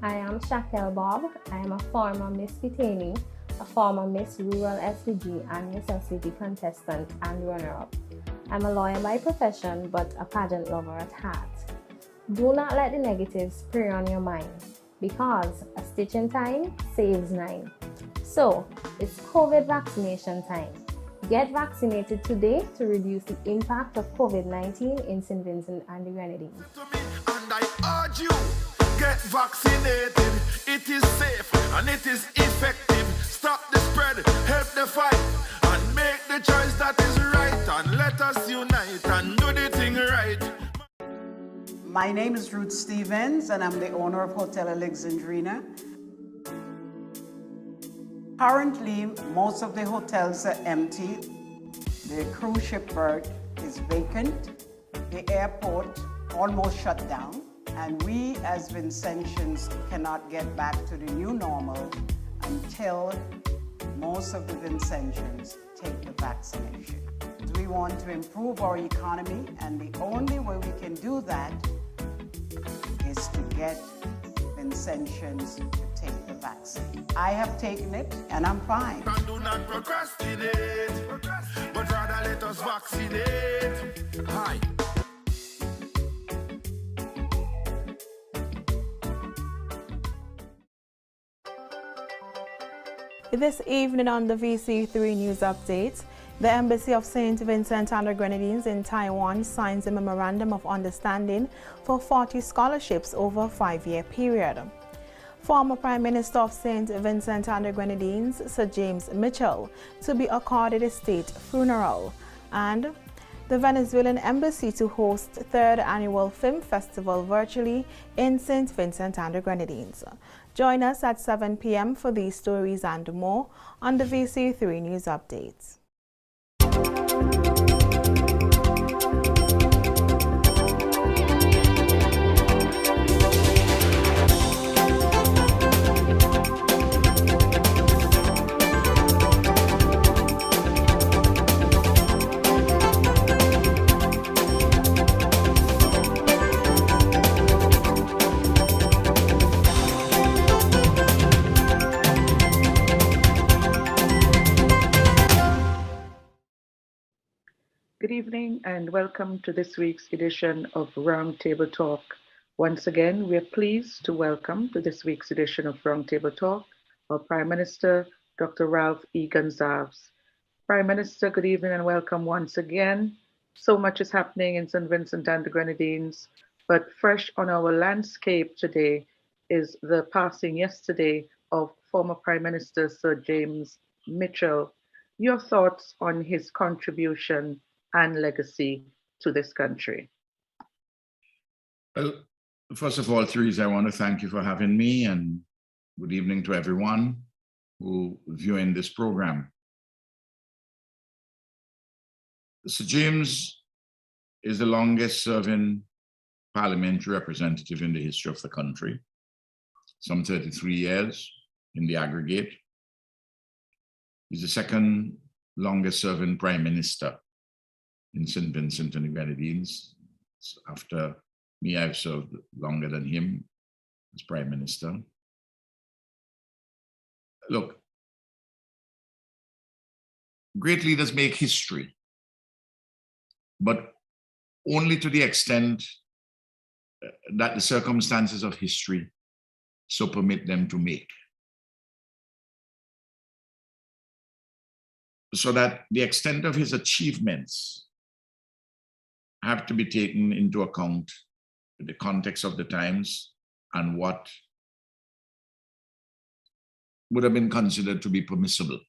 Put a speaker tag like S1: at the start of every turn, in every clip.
S1: I am Shakel Bob. I am a former Miss Pitani, a former Miss Rural SCG and Miss LCD contestant and runner-up. I'm a lawyer by profession, but a pageant lover at heart. Do not let the negatives prey on your mind, because a stitch in time saves 9. So, it's COVID vaccination time. Get vaccinated today to reduce the impact of COVID-19 in St. Vincent and the Grenadines.
S2: And I urge you, get vaccinated. It is safe and it is effective. Stop the spread, help the fight, and make the choice that is right. And let us unite and do the thing right.
S3: My name is Ruth Stevens, and I'm the owner of Hotel Alexandrina. Currently, most of the hotels are empty. The cruise ship berth is vacant. The airport almost shut down. And we as Vincentians cannot get back to the new normal until most of the Vincentians take the vaccination. We want to improve our economy, and the only way we can do that is to get Vincentians to take the vaccine. I have taken it and I'm fine.
S2: And do not procrastinate, but rather let us vaccinate. Hi.
S4: This evening on the VC3 News Update, the Embassy of St. Vincent and the Grenadines in Taiwan signs a Memorandum of Understanding for 40 scholarships over a 5-year period. Former Prime Minister of St. Vincent and the Grenadines, Sir James Mitchell, to be accorded a state funeral, and the Venezuelan Embassy to host 3rd Annual Film Festival virtually in St. Vincent and the Grenadines. Join us at 7 p.m. for these stories and more on the VC3 News Updates.
S5: Good evening and welcome to this week's edition of Roundtable Talk. Once again, we are pleased to welcome to this week's edition of Roundtable Talk our Prime Minister, Dr. Ralph E. Gonsalves. Prime Minister, good evening and welcome once again. So much is happening in St. Vincent and the Grenadines, but fresh on our landscape today is the passing yesterday of former Prime Minister Sir James Mitchell. Your thoughts on his contribution and legacy to this country?
S6: Well, first of all, Therese, I want to thank you for having me, and good evening to everyone who viewing this program. Sir James is the longest serving parliamentary representative in the history of the country, some 33 years in the aggregate. He's the second longest serving prime minister in St. Vincent and the Grenadines. After me, I've served longer than him as Prime Minister. Look, great leaders make history, but only to the extent that the circumstances of history so permit them to make. So that the extent of his achievements have to be taken into account in the context of the times and what would have been considered to be permissible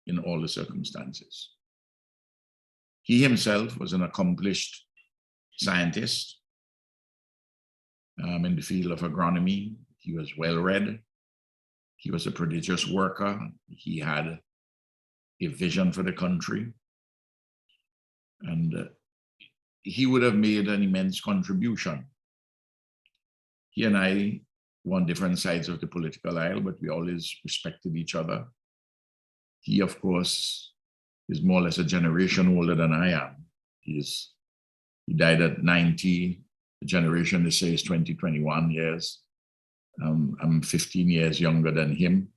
S6: in all the circumstances. He himself was an accomplished scientist in the field of agronomy. He was well-read. He was a prodigious worker. He had a vision for the country. And he would have made an immense contribution. He and I were on different sides of the political aisle, but we always respected each other. He, of course, is more or less a generation older than I am. He died at 90. The generation, they say, is 20, 21 years. I'm 15 years younger than him.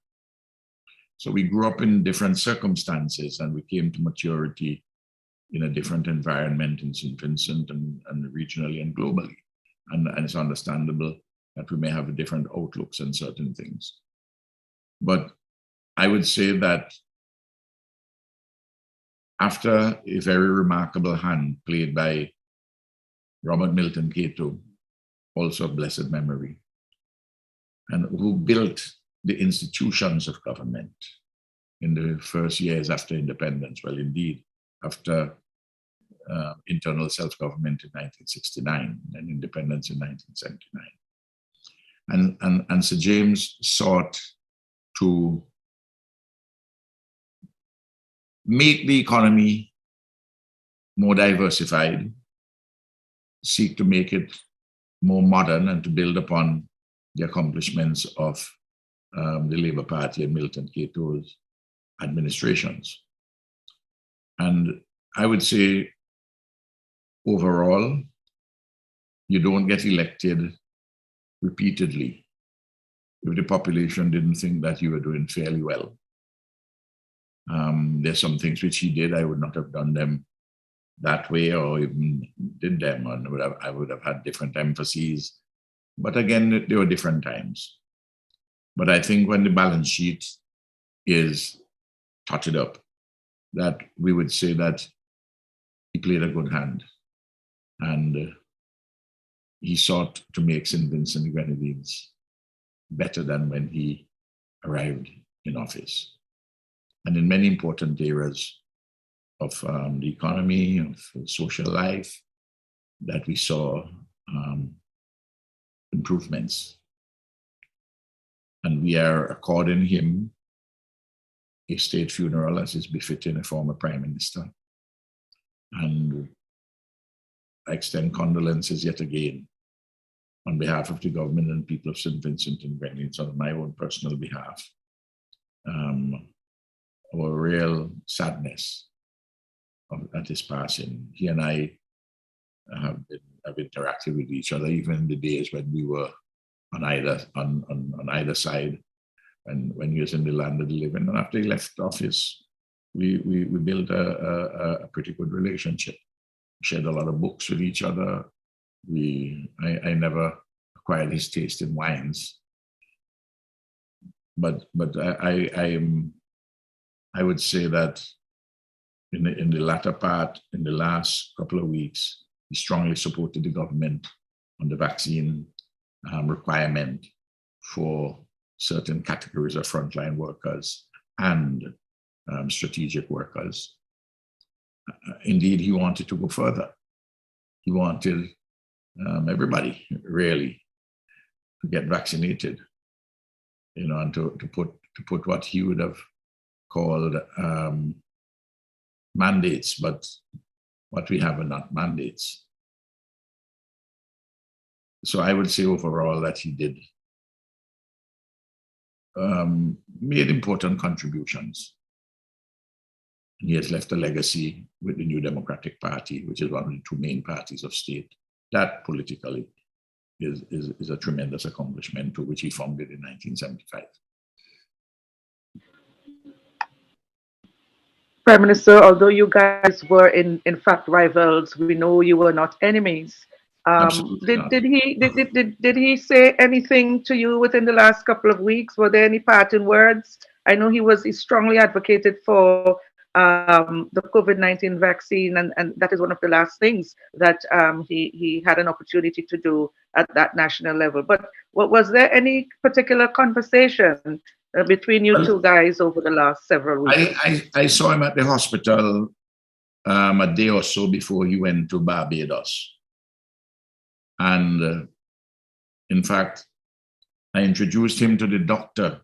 S6: So we grew up in different circumstances, and we came to maturity in a different environment in St. Vincent and regionally and globally. And it's understandable that we may have different outlooks on certain things. But I would say that after a very remarkable hand played by Robert Milton Cato, also of blessed memory, and who built the institutions of government in the first years after independence, well, indeed, after internal self-government in 1969 and independence in 1979. And Sir James sought to make the economy more diversified, seek to make it more modern, and to build upon the accomplishments of the Labour Party and Milton Cato's administrations. And I would say, overall, you don't get elected repeatedly if the population didn't think that you were doing fairly well. There's some things which he did, I would not have done them that way, or even did them, and I would have had different emphases. But again, there were different times. But I think when the balance sheet is totted up, that we would say that he played a good hand, and he sought to make St. Vincent and Grenadines better than when he arrived in office. And in many important areas of the economy, of social life, that we saw improvements. And we are according him a state funeral as is befitting a former prime minister. And I extend condolences yet again on behalf of the government and people of St. Vincent and Grenadines, on my own personal behalf. Our real sadness at his passing. He and I have interacted with each other, even in the days when we were on either side, and when he was in the land of the living. And after he left office, we built a pretty good relationship. We shared a lot of books with each other. I never acquired his taste in wines, but I would say that in the latter part, in the last couple of weeks, he strongly supported the government on the vaccine requirement for certain categories of frontline workers and strategic workers. Indeed, he wanted to go further. He wanted everybody really to get vaccinated, and to put what he would have called mandates, but what we have are not mandates. So I would say overall that he did made important contributions. And he has left a legacy with the New Democratic Party, which is one of the two main parties of state. That politically is a tremendous accomplishment, to which he founded in 1975.
S5: Prime Minister, although you guys were in fact rivals, we know you were not enemies. Did he say anything to you within the last couple of weeks? Were there any parting words? I know he strongly advocated for the COVID-19 vaccine, and that is one of the last things that he had an opportunity to do at that national level. But was there any particular conversation between you two guys over the last several weeks?
S6: I saw him at the hospital a day or so before he went to Barbados. And in fact, I introduced him to the doctor,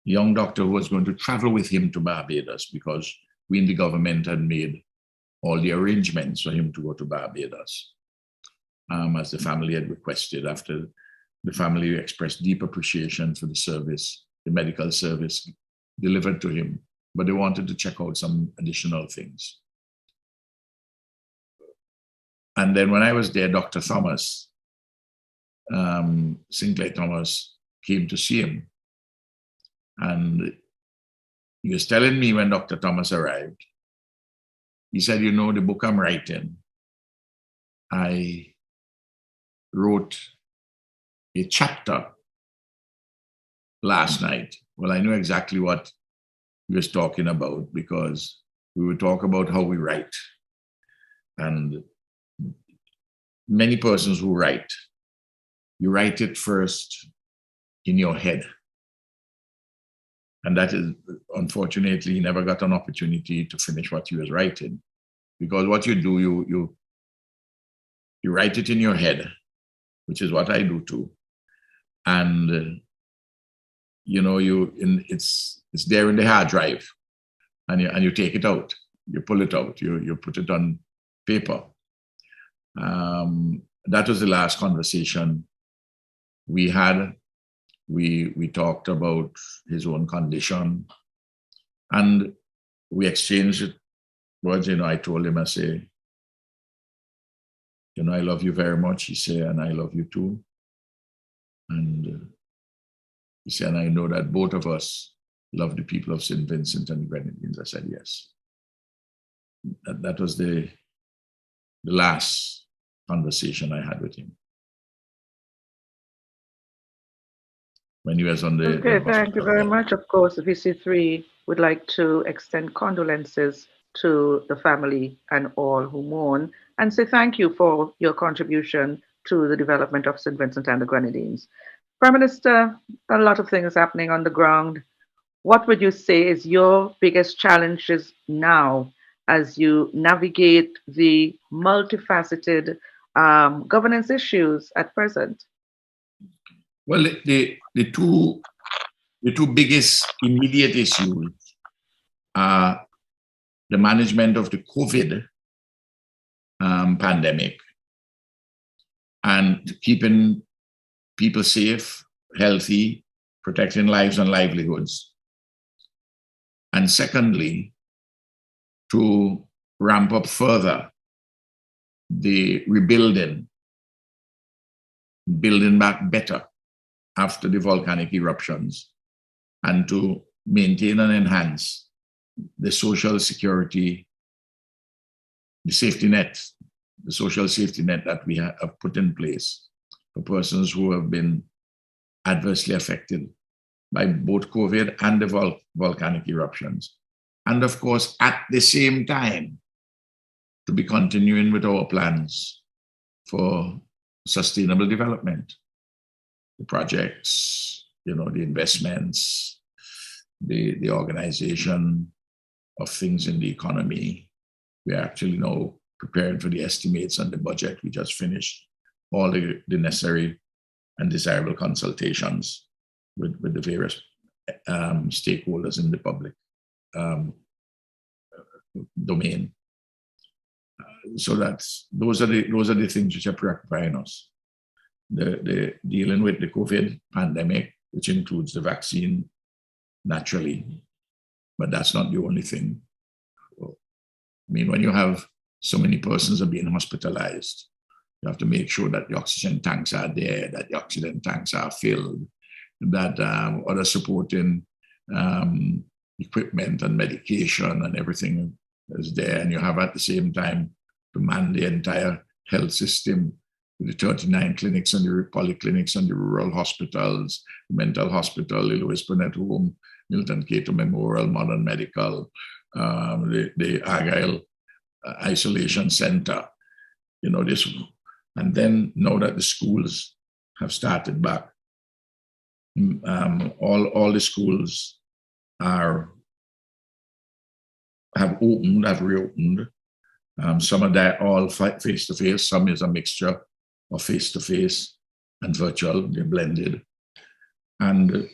S6: the young doctor who was going to travel with him to Barbados, because we in the government had made all the arrangements for him to go to Barbados, as the family had requested. After the family expressed deep appreciation for the service, the medical service delivered to him, but they wanted to check out some additional things. And then when I was there, Dr. Thomas Sinclair Thomas came to see him. And he was telling me when Dr. Thomas arrived, he said, you know, the book I'm writing, I wrote a chapter last night. Well, I know exactly what he was talking about because we would talk about how we write. And many persons who write, you write it first in your head. And that is, unfortunately, he never got an opportunity to finish what he was writing. Because what you do, you write it in your head, which is what I do too. And you know, it's there in the hard drive, and you take it out, you pull it out, you put it on paper. That was the last conversation we had. We talked about his own condition, and we exchanged words. You know, I told him, I say, you know, I love you very much. He said, and I love you too. And he said, and I know that both of us love the people of St. Vincent and the Grenadines. I said, yes. That was the last conversation I had with him. When he was on the...
S5: Okay, thank you very much. Of course, VC3 would like to extend condolences to the family and all who mourn and say thank you for your contribution to the development of St. Vincent and the Grenadines. Prime Minister, a lot of things happening on the ground. What would you say is your biggest challenges now as you navigate the multifaceted governance issues at present?
S6: Well, the two biggest immediate issues are the management of the COVID pandemic and keeping people safe, healthy, protecting lives and livelihoods. And secondly, to ramp up further the rebuilding, building back better after the volcanic eruptions, and to maintain and enhance the social security, the safety net, the social safety net that we have put in place for persons who have been adversely affected by both COVID and the volcanic eruptions. And of course, at the same time, to be continuing with our plans for sustainable development. The projects, you know, the investments, the organization of things in the economy. We are actually now preparing for the estimates and the budget. We just finished all the necessary and desirable consultations with the various stakeholders in the public domain. So those are the things which are preoccupying us. The dealing with the COVID pandemic, which includes the vaccine, naturally, but that's not the only thing. I mean, when you have so many persons are being hospitalized, you have to make sure that the oxygen tanks are there, that the oxygen tanks are filled, that other supporting equipment and medication and everything is there. And you have at the same time to man the entire health system with the 39 clinics and the polyclinics and the rural hospitals, the mental hospital, the Louis Burnett Home, Milton Cato Memorial, Modern Medical, the Argyle Isolation Center, you know, this. And then now that the schools have started back, all the schools have reopened. Some of that all face-to-face, some is a mixture of face-to-face and virtual, they're blended. And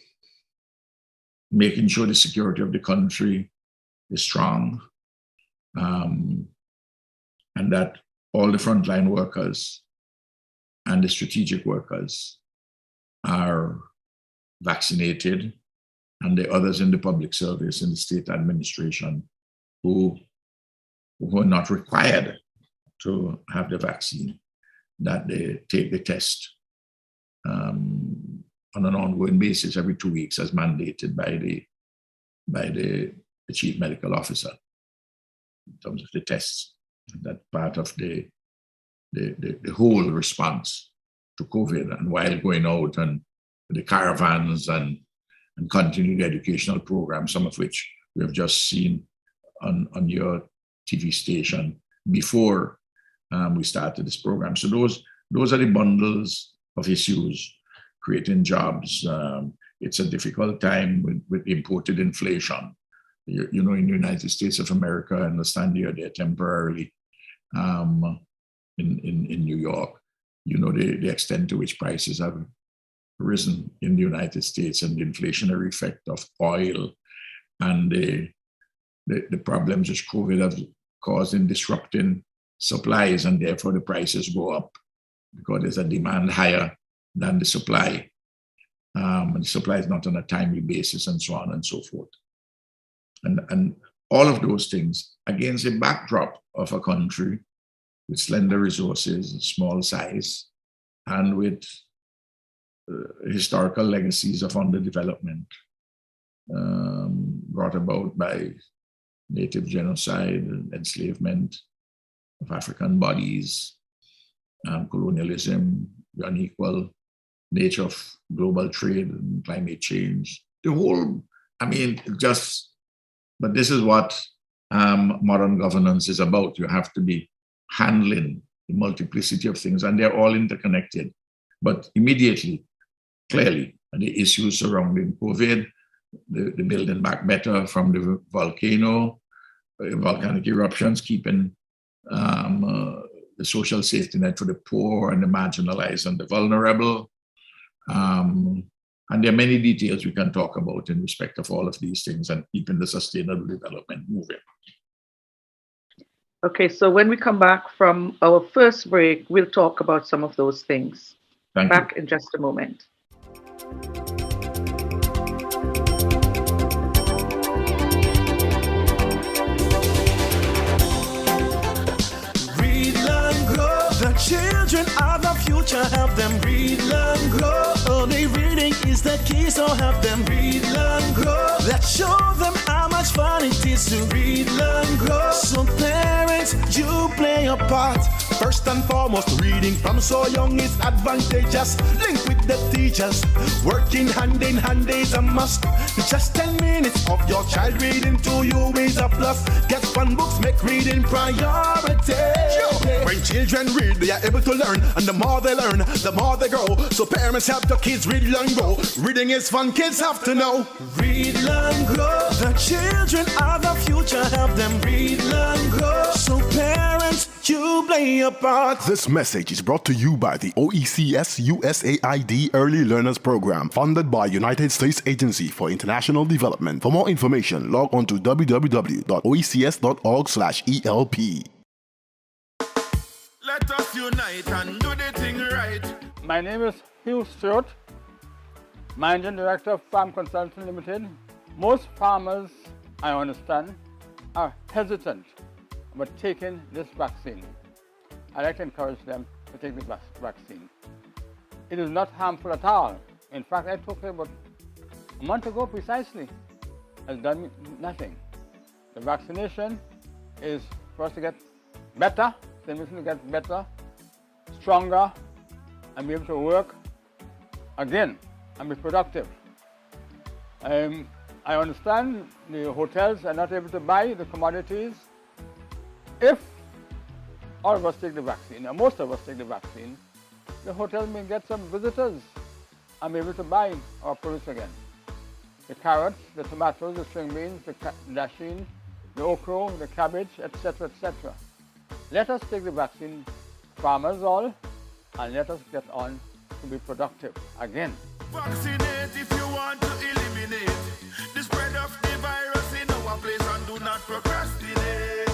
S6: making sure the security of the country is strong, and that all the frontline workers and the strategic workers are vaccinated, and the others in the public service, in the state administration, who are not required to have the vaccine, that they take the test on an ongoing basis every 2 weeks as mandated by the chief medical officer in terms of the tests. That part of the whole response to COVID, and while going out and the caravans and continuing educational programs, some of which we have just seen on your TV station before we started this program. So those are the bundles of issues, creating jobs. It's a difficult time with imported inflation. You know, in the United States of America, I understand you're there temporarily in New York. You know, the extent to which prices have risen in the United States and the inflationary effect of oil and the problems which COVID has caused in disrupting supplies, and therefore the prices go up because there's a demand higher than the supply. And the supply is not on a timely basis, and so on and so forth. And all of those things against a backdrop of a country with slender resources, small size, and with historical legacies of underdevelopment brought about by native genocide, enslavement of African bodies, colonialism, the unequal nature of global trade and climate change. The whole, but this is what modern governance is about. You have to be handling the multiplicity of things, and they're all interconnected. But immediately, clearly, the issues surrounding COVID, the building back better from the volcano, volcanic eruptions, keeping the social safety net for the poor and the marginalized and the vulnerable. And there are many details we can talk about in respect of all of these things and keeping the sustainable development moving.
S5: Okay, so when we come back from our first break, we'll talk about some of those things. Back in just a moment.
S2: The children are the future, help them read, learn, grow. Only reading is the key, so help them read, learn, grow. Let's show them how much fun it is to read, learn, grow. So parents, you play a part. First and foremost, reading from so young is advantageous. Link with the teachers, working hand in hand is a must. Just 10 minutes of your child reading to you is a plus. Get fun books, make reading priority. When children read, they are able to learn, and the more they learn, the more they grow. So parents help the kids read, learn, grow. Reading is fun, kids have to know. Read, learn, grow. The children are the future, help them read, learn, grow. So parents, you play a part.
S7: This message is brought to you by the OECS USAID Early Learners Program, funded by United States Agency for International Development. For more information, log on to www.oecs.org/ELP.
S2: Let us unite and do the thing right.
S8: My name is Hugh Stewart, Managing Director of Farm Consulting Limited. Most farmers, I understand, are hesitant about taking this vaccine. I'd like to encourage them to take the vaccine. It is not harmful at all. In fact, I took it about a month ago precisely. Has done nothing. The vaccination is for us to get better, to get better, stronger, and be able to work again and be productive. I understand the hotels are not able to buy the commodities. If all of us take the vaccine, or most of us take the vaccine, the hotel may get some visitors and be able to buy our produce again. The carrots, the tomatoes, the string beans, the dasheen, the okra, the cabbage, etc., etc. Let us take the vaccine, farmers all, and let us get on to be productive again.
S2: Vaccinate if you want to eliminate the spread of the virus in our place, and do not procrastinate,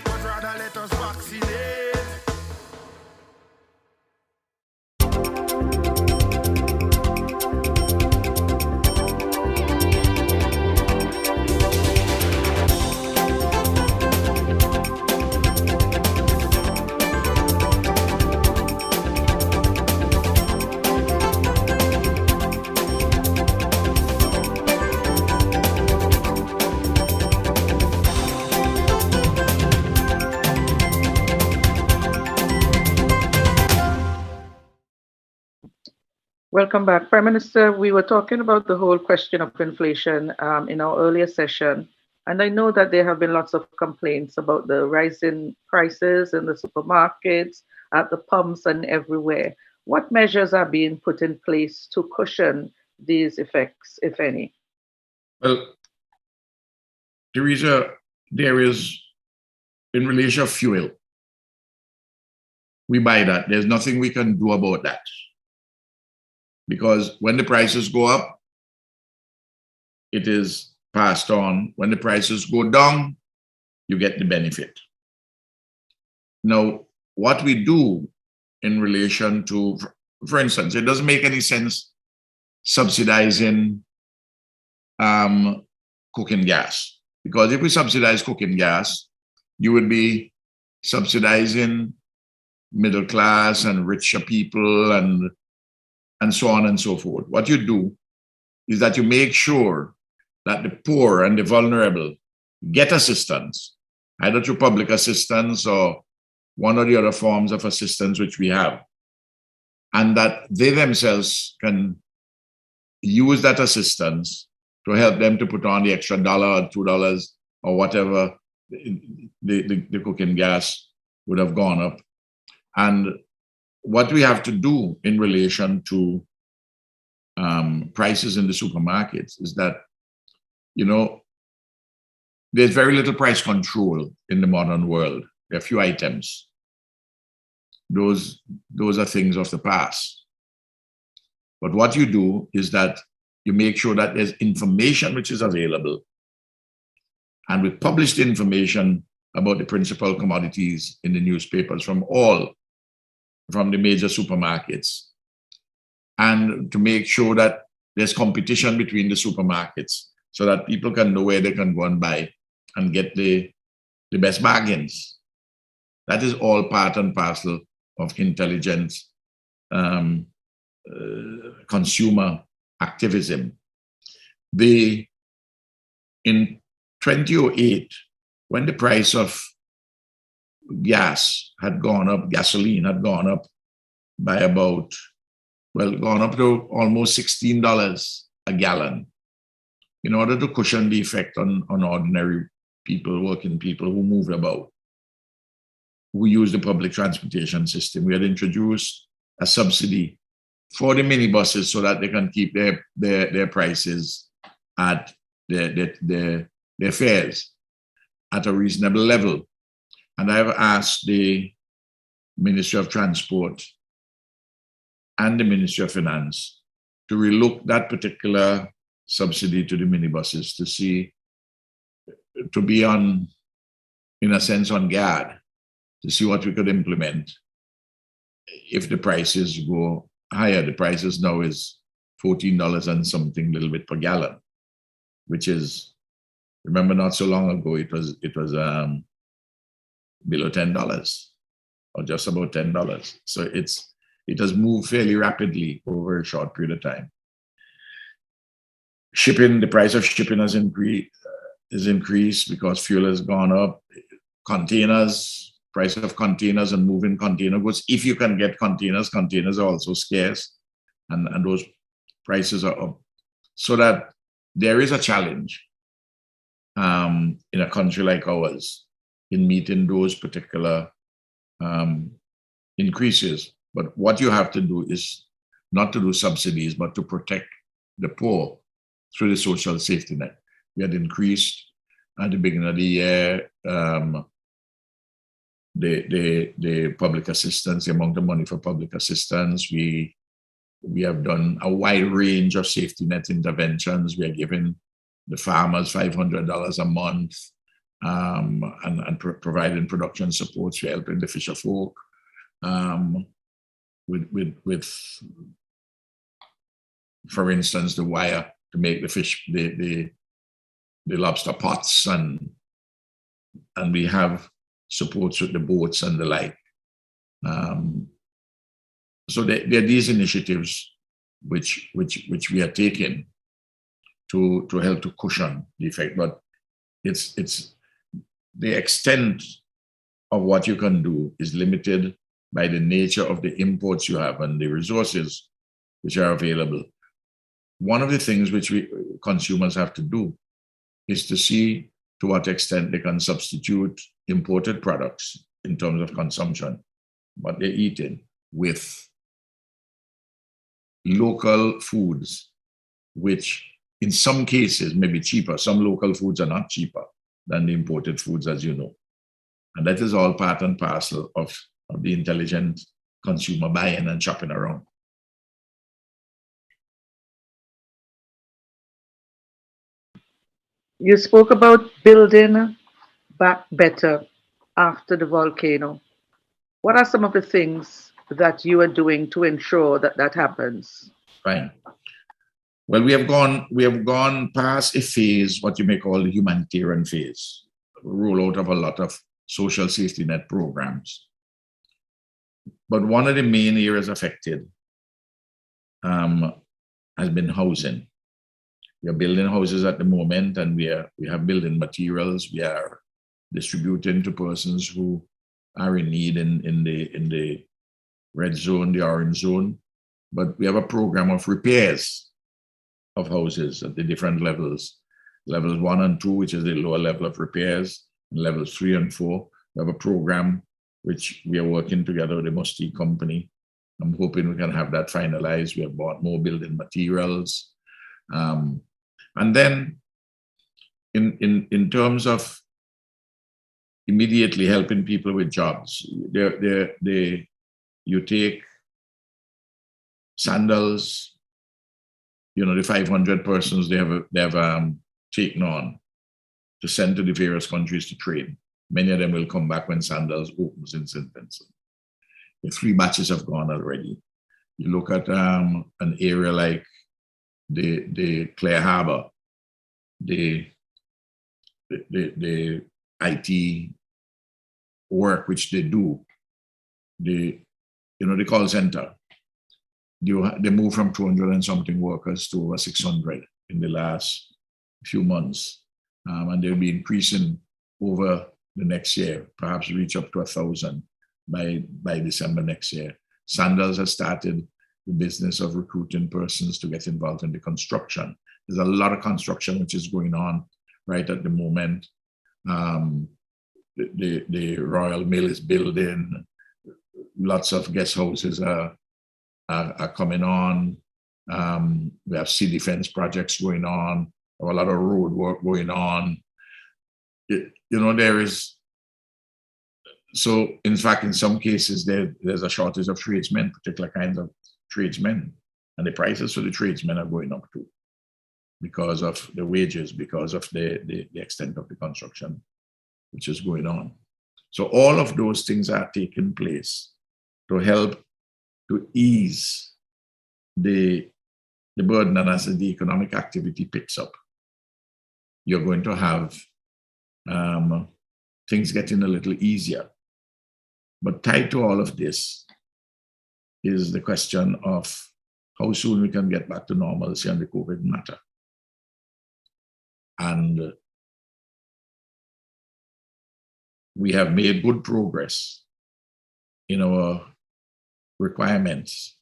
S2: but rather let us vaccinate.
S5: Welcome back. Prime Minister, we were talking about the whole question of inflation in our earlier session, and I know that there have been lots of complaints about the rising prices in the supermarkets, at the pumps, and everywhere. What measures are being put in place to cushion these effects, if any?
S6: Well, Teresa, there is, in relation to fuel, we buy that. There's nothing we can do about that. Because when the prices go up, it is passed on. When the prices go down, you get the benefit. Now, what we do in relation to, for instance, it doesn't make any sense subsidizing cooking gas. Because if we subsidize cooking gas, you would be subsidizing middle class and richer people and so on and so forth. What you do is that you make sure that the poor and the vulnerable get assistance, either through public assistance or one or the other forms of assistance which we have, and that they themselves can use that assistance to help them to put on the extra $1 or $2 or whatever the cooking gas would have gone up. And what we have to do in relation to prices in the supermarkets is that, there's very little price control in the modern world. There are few items. Those are things of the past. But what you do is that you make sure that there's information which is available. And we publish the information about the principal commodities in the newspapers from the major supermarkets, and to make sure that there's competition between the supermarkets so that people can know where they can go and buy and get the best bargains. That is all part and parcel of intelligent consumer activism. In 2008, when the price of gas had gone up, gasoline had gone up by gone up to almost $16 a gallon, in order to cushion the effect on ordinary people, working people who moved about, who use the public transportation system. We had introduced a subsidy for the minibuses so that they can keep their prices at their fares at a reasonable level. And I've asked the Ministry of Transport and the Ministry of Finance to relook that particular subsidy to the minibuses to be in a sense, on guard, to see what we could implement if the prices go higher. The prices now is $14 and something little bit per gallon, which is, remember, not so long ago, it was below $10 or just about $10. So it has moved fairly rapidly over a short period of time. Shipping, the price of shipping has increased because fuel has gone up. Containers, price of containers and moving container goods. If you can get containers are also scarce, and those prices are up. So that there is a challenge in a country like ours in meeting those particular increases. But what you have to do is not to do subsidies, but to protect the poor through the social safety net. We had increased at the beginning of the year the public assistance, the amount of money for public assistance. We have done a wide range of safety net interventions. We are giving the farmers $500 a month and providing production supports. We're helping the fisher folk with, for instance, the wire to make the fish, the lobster pots, and we have supports with the boats and the like. So there are these initiatives which we are taking to help to cushion the effect, but it's the extent of what you can do is limited by the nature of the imports you have and the resources which are available. One of the things which consumers have to do is to see to what extent they can substitute imported products in terms of consumption, what they're eating, with local foods, which in some cases may be cheaper. Some local foods are not cheaper than the imported foods, as you know. And that is all part and parcel of the intelligent consumer buying and shopping around.
S5: You spoke about building back better after the volcano. What are some of the things that you are doing to ensure that that happens?
S6: Fine. Well, we have gone past a phase, what you may call the humanitarian phase, rollout of a lot of social safety net programs. But one of the main areas affected has been housing. We are building houses at the moment, and we have building materials. We are distributing to persons who are in need in the red zone, the orange zone. But we have a program of repairs of houses at the different levels. Levels 1 and 2, which is the lower level of repairs, and levels 3 and 4. We have a program which we are working together with the Musty company. I'm hoping we can have that finalized. We have bought more building materials. And then in terms of immediately helping people with jobs, you take Sandals, the 500 persons they have taken on to send to the various countries to train. Many of them will come back when Sandals opens in St. Vincent. The 3 batches have gone already. You look at an area like the Clare Harbor, the IT work which they do, the call center. They moved from 200 and something workers to over 600 in the last few months, and they'll be increasing over the next year, perhaps reach up to 1,000 by December next year. Sandals has started the business of recruiting persons to get involved in the construction. There's a lot of construction which is going on right at the moment. The Royal Mill is building. Lots of guest houses are coming on. We have sea defense projects going on. A lot of road work going on. There is. So, in fact, in some cases, there's a shortage of tradesmen, particular kinds of tradesmen, and the prices for the tradesmen are going up too, because of the wages, because of the extent of the construction which is going on. So all of those things are taking place to help to ease the burden, and as the economic activity picks up, you're going to have things getting a little easier. But tied to all of this is the question of how soon we can get back to normalcy on the COVID matter. And we have made good progress in our requirements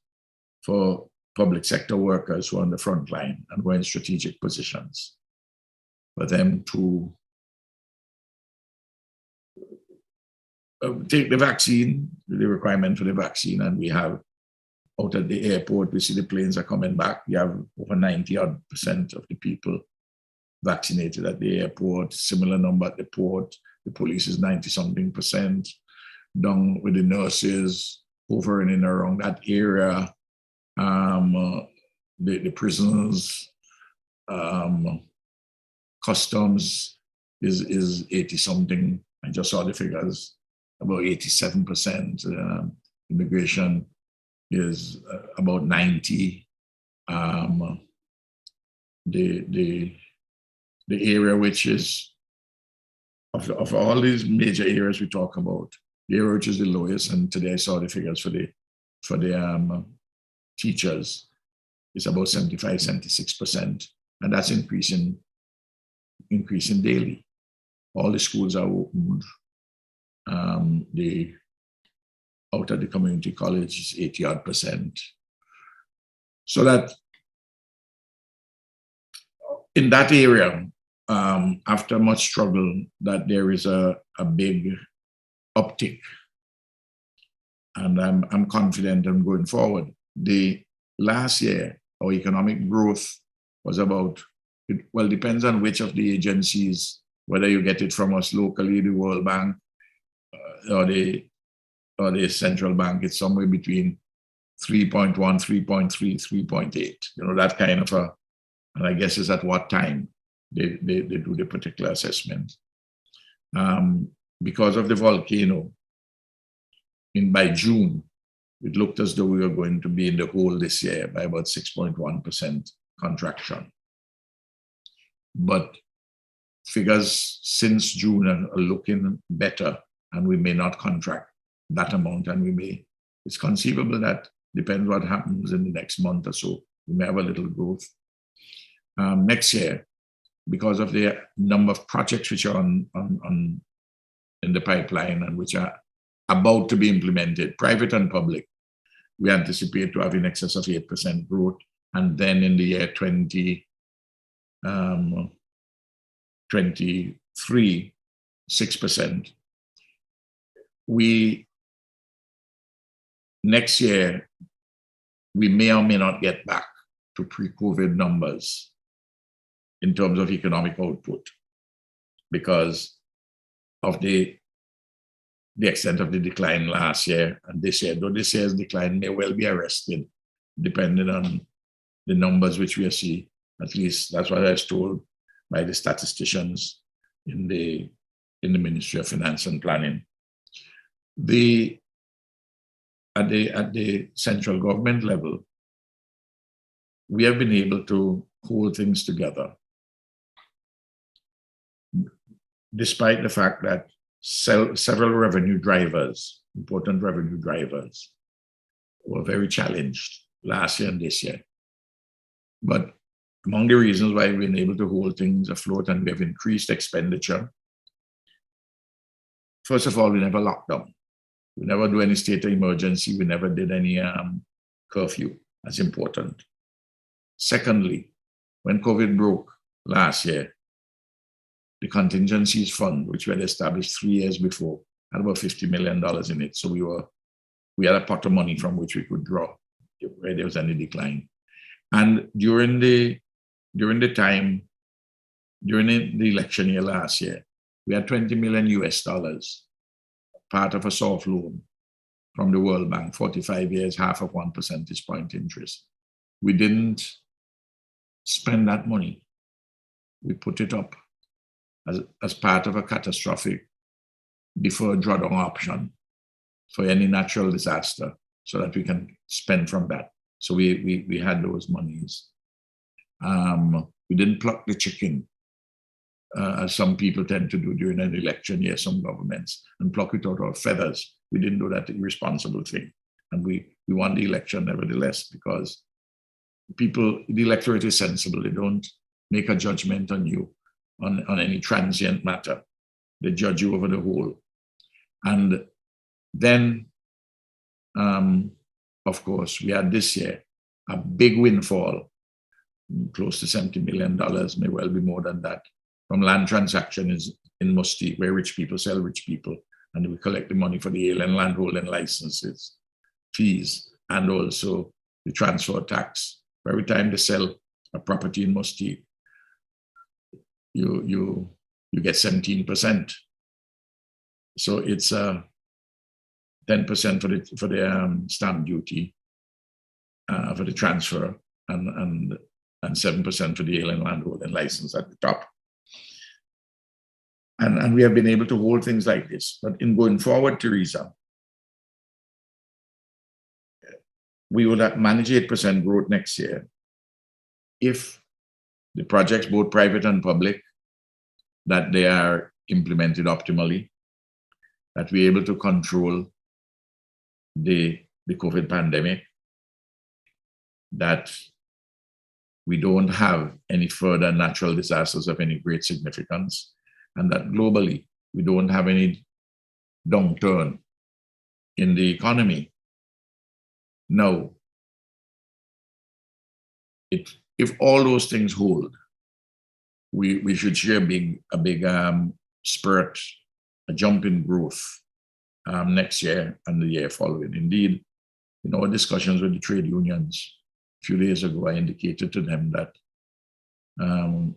S6: for public sector workers who are on the front line and who are in strategic positions, for them to take the vaccine, the requirement for the vaccine, and we have out at the airport, we see the planes are coming back. We have over 90% of the people vaccinated at the airport, similar number at the port. The police is 90-something%, down with the nurses hovering in around that area. The prisons, customs is 80-something. I just saw the figures, about 87%. Immigration is about 90. The area which is of all these major areas we talk about, the area which is the lowest, and today I saw the figures for the teachers, is about 75-76%, and that's increasing daily. All the schools are opened. Out at the community college is 80-odd%. So that in that area, after much struggle, that there is a big uptick. And I'm confident I'm going forward. The last year, our economic growth was about, well, depends on which of the agencies, whether you get it from us locally, the World Bank, or the central bank, it's somewhere between 3.1, 3.3, 3.8. You know, that kind of and I guess is at what time they do the particular assessment. Because of the volcano, by June, it looked as though we were going to be in the hole this year by about 6.1% contraction. But figures since June are looking better, and we may not contract that amount, and it's conceivable that, depends what happens in the next month or so, we may have a little growth. Next year, because of the number of projects which are in the pipeline and which are about to be implemented, private and public, we anticipate to have in excess of 8% growth. And then in the year 2023, 6%. Next year, we may or may not get back to pre-COVID numbers in terms of economic output because of the extent of the decline last year and this year, though this year's decline may well be arrested, depending on the numbers which we see. At least that's what I was told by the statisticians in the Ministry of Finance and Planning. At the central government level, we have been able to hold things together, despite the fact that several revenue drivers, important revenue drivers, were very challenged last year and this year. But among the reasons why we've been able to hold things afloat and we have increased expenditure, first of all, we never locked down. We never do any state of emergency. We never did any curfew. That's important. Secondly, when COVID broke last year, the contingencies fund, which we had established 3 years before, had about $50 million in it. So we had a pot of money from which we could draw where there was any decline. And during the election year last year, we had $20 million US, part of a soft loan from the World Bank, 45 years, half of 1 percentage point interest. We didn't spend that money. We put it up as part of a catastrophic deferred drawdown option for any natural disaster so that we can spend from that. So we had those monies. We didn't pluck the chicken, as some people tend to do during an election year, some governments, and pluck it out of feathers. We didn't do that irresponsible thing. And we won the election nevertheless because the electorate is sensible. They don't make a judgment on you on any transient matter. They judge you over the whole. And then, of course, we had this year a big windfall, close to $70 million, may well be more than that, from land transactions in Mustique, where rich people sell rich people, and we collect the money for the alien landholding licenses, fees, and also the transfer tax. For every time they sell a property in Mustique, you get 17%. So it's 10% for the stamp duty for the transfer, and 7% for the alien landholding license at the top. And we have been able to hold things like this. But in going forward, Teresa, we will manage 8% growth next year if the projects, both private and public, that they are implemented optimally, that we're able to control the COVID pandemic, that we don't have any further natural disasters of any great significance, and that globally we don't have any downturn in the economy. Now, if all those things hold, we should see a big spurt, a jump in growth next year and the year following. Indeed, in our discussions with the trade unions a few days ago, I indicated to them that I'm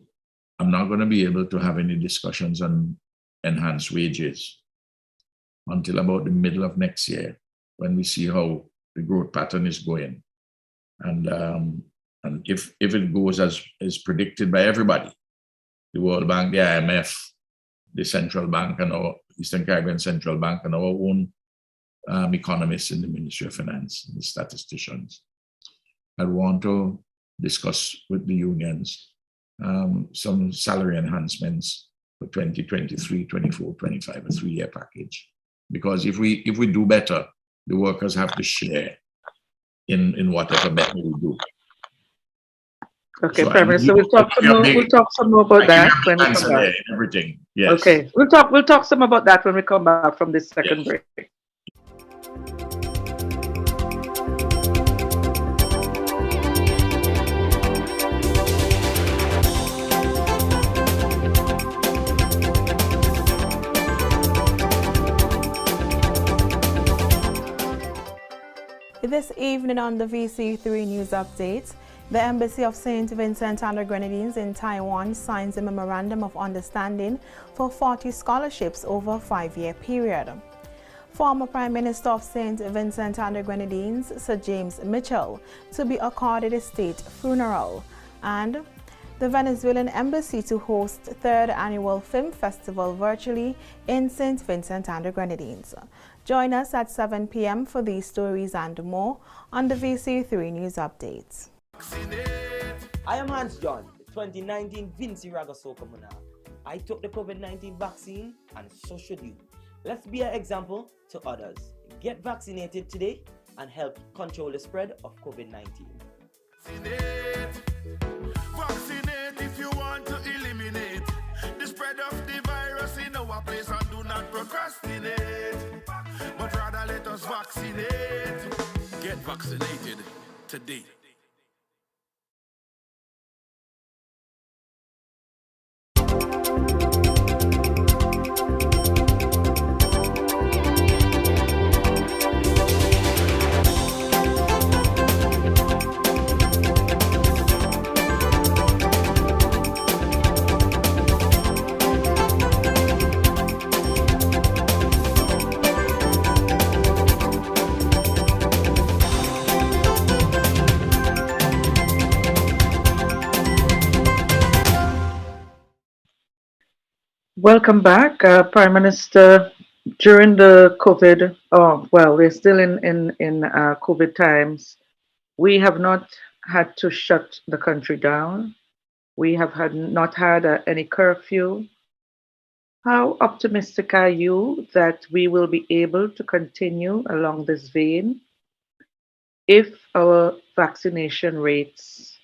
S6: not going to be able to have any discussions on enhanced wages until about the middle of next year, when we see how the growth pattern is going. And if it goes as is predicted by everybody, the World Bank, the IMF, the Central Bank, and our Eastern Caribbean Central Bank, and our own economists in the Ministry of Finance, the statisticians, I want to discuss with the unions some salary enhancements for 2023, 24, 25, a 3-year package. Because if we do better, the workers have to share in whatever better we do.
S5: Okay,
S6: So
S5: Prime Minister, we'll talk some more about that when we come back.
S6: Everything, yes.
S5: Okay, we'll talk some about that when we come back from this second break.
S4: This evening on the VC3 News Update, the Embassy of St. Vincent and the Grenadines in Taiwan signs a Memorandum of Understanding for 40 scholarships over a 5-year period. Former Prime Minister of St. Vincent and the Grenadines, Sir James Mitchell, to be accorded a state funeral, and the Venezuelan Embassy to host 3rd Annual Film Festival virtually in St. Vincent and the Grenadines. Join us at 7 p.m. for these stories and more on the VC3 News Updates.
S9: I am Hans John, the 2019 Vinci Ragasoka Muna. I took the COVID-19 vaccine, and so should you. Let's be an example to others. Get vaccinated today and help control the spread of COVID-19.
S2: Vaccinate if you want to eliminate the spread of the virus in our place, and do not procrastinate, but rather let us vaccinate. Get vaccinated today.
S5: Welcome back, Prime Minister. During the COVID, we're still in COVID times. We have not had to shut the country down. We have not had any curfew. How optimistic are you that we will be able to continue along this vein if our vaccination rates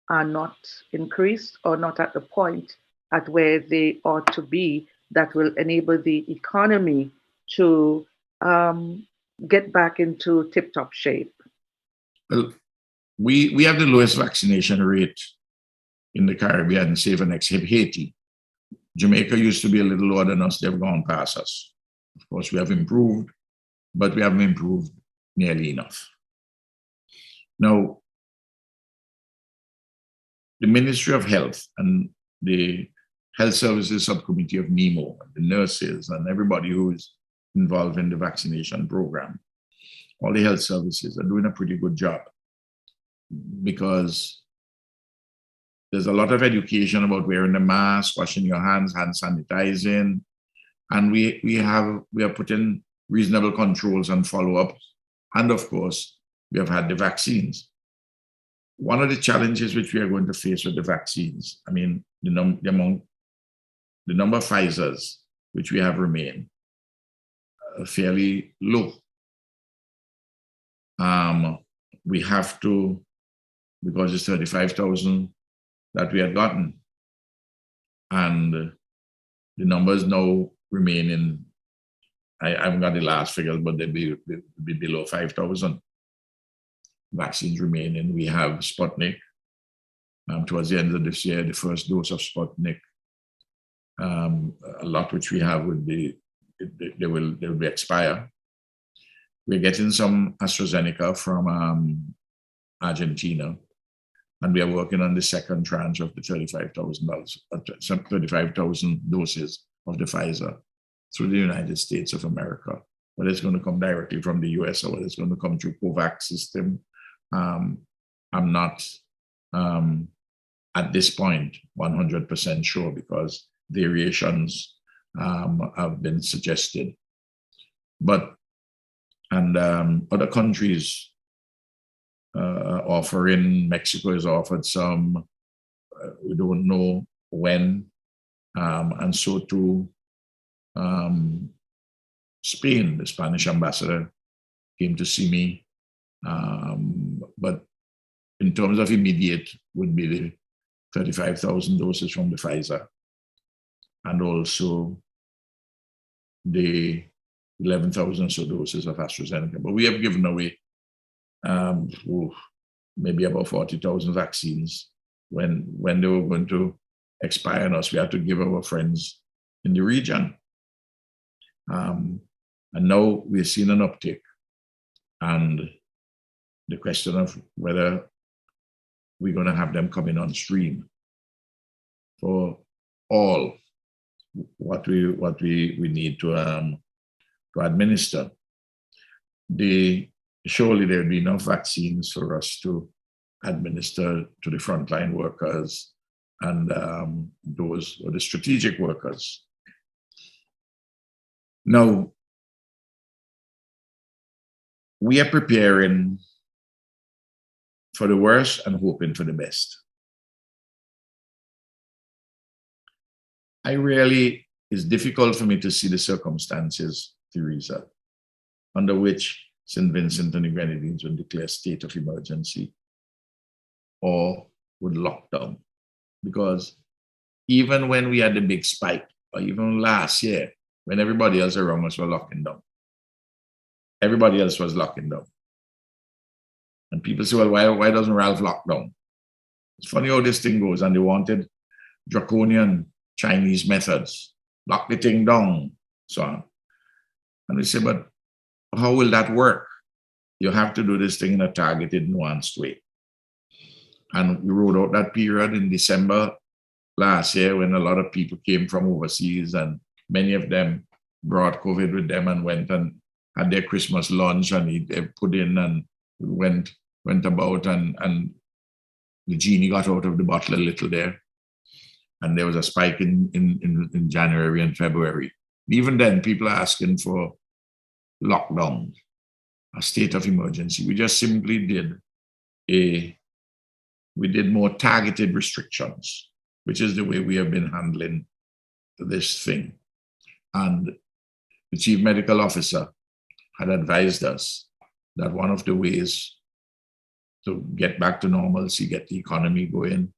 S5: are not increased or not at the point at where they ought to be, that will enable the economy to get back into tip-top shape?
S6: Well, we have the lowest vaccination rate in the Caribbean, save and except Haiti. Jamaica used to be a little lower than us. They've gone past us. Of course, we have improved, but we haven't improved nearly enough. Now, the Ministry of Health and the Health Services Subcommittee of NEMO, the nurses and everybody who is involved in the vaccination program, all the health services are doing a pretty good job, because there's a lot of education about wearing the mask, washing your hands, hand sanitizing, and we are putting reasonable controls and follow-up. And of course, we have had the vaccines. One of the challenges which we are going to face with the vaccines, I mean, the number of Pfizers which we have remain fairly low. We have to, because it's 35,000 that we had gotten, and the numbers now remain in, I haven't got the last figures, but they'll be below 5,000 vaccines remaining. We have Sputnik, towards the end of this year, the first dose of Sputnik. A lot which we have would be, they will be expire. We're getting some AstraZeneca from Argentina, and we are working on the second tranche of the some 35,000 doses of the Pfizer through the United States of America. Whether it's going to come directly from the US or whether it's going to come through COVAX system, I'm not at this point 100% sure, because variations have been suggested. But other countries offering, Mexico has offered some, we don't know when, and so too Spain, the Spanish ambassador came to see me, but in terms of immediate would be the 35,000 doses from the Pfizer, and also the 11,000 or so doses of AstraZeneca. But we have given away maybe about 40,000 vaccines when they were going to expire on us. We had to give our friends in the region. And now we're seeing an uptick. And the question of whether we're going to have them coming on stream for all what we need to administer. Surely there'll be enough vaccines for us to administer to the frontline workers and those or the strategic workers. Now, we are preparing for the worst and hoping for the best. It's difficult for me to see the circumstances, Teresa, under which St. Vincent and the Grenadines would declare a state of emergency or would lock down. Because even when we had the big spike, or even last year, when everybody else around us were locking down, everybody else was locking down. And people say, well, why doesn't Ralph lock down? It's funny how this thing goes, and they wanted draconian Chinese methods, lock the thing down, so on. And we say, but how will that work? You have to do this thing in a targeted, nuanced way. And we rode out that period in December last year when a lot of people came from overseas, and many of them brought COVID with them and went and had their Christmas lunch and they put in and went about, and the genie got out of the bottle a little there. And there was a spike in January and February. Even then, people are asking for lockdown, a state of emergency. We just simply did more targeted restrictions, which is the way we have been handling this thing. And the chief medical officer had advised us that one of the ways to get back to normalcy, get the economy going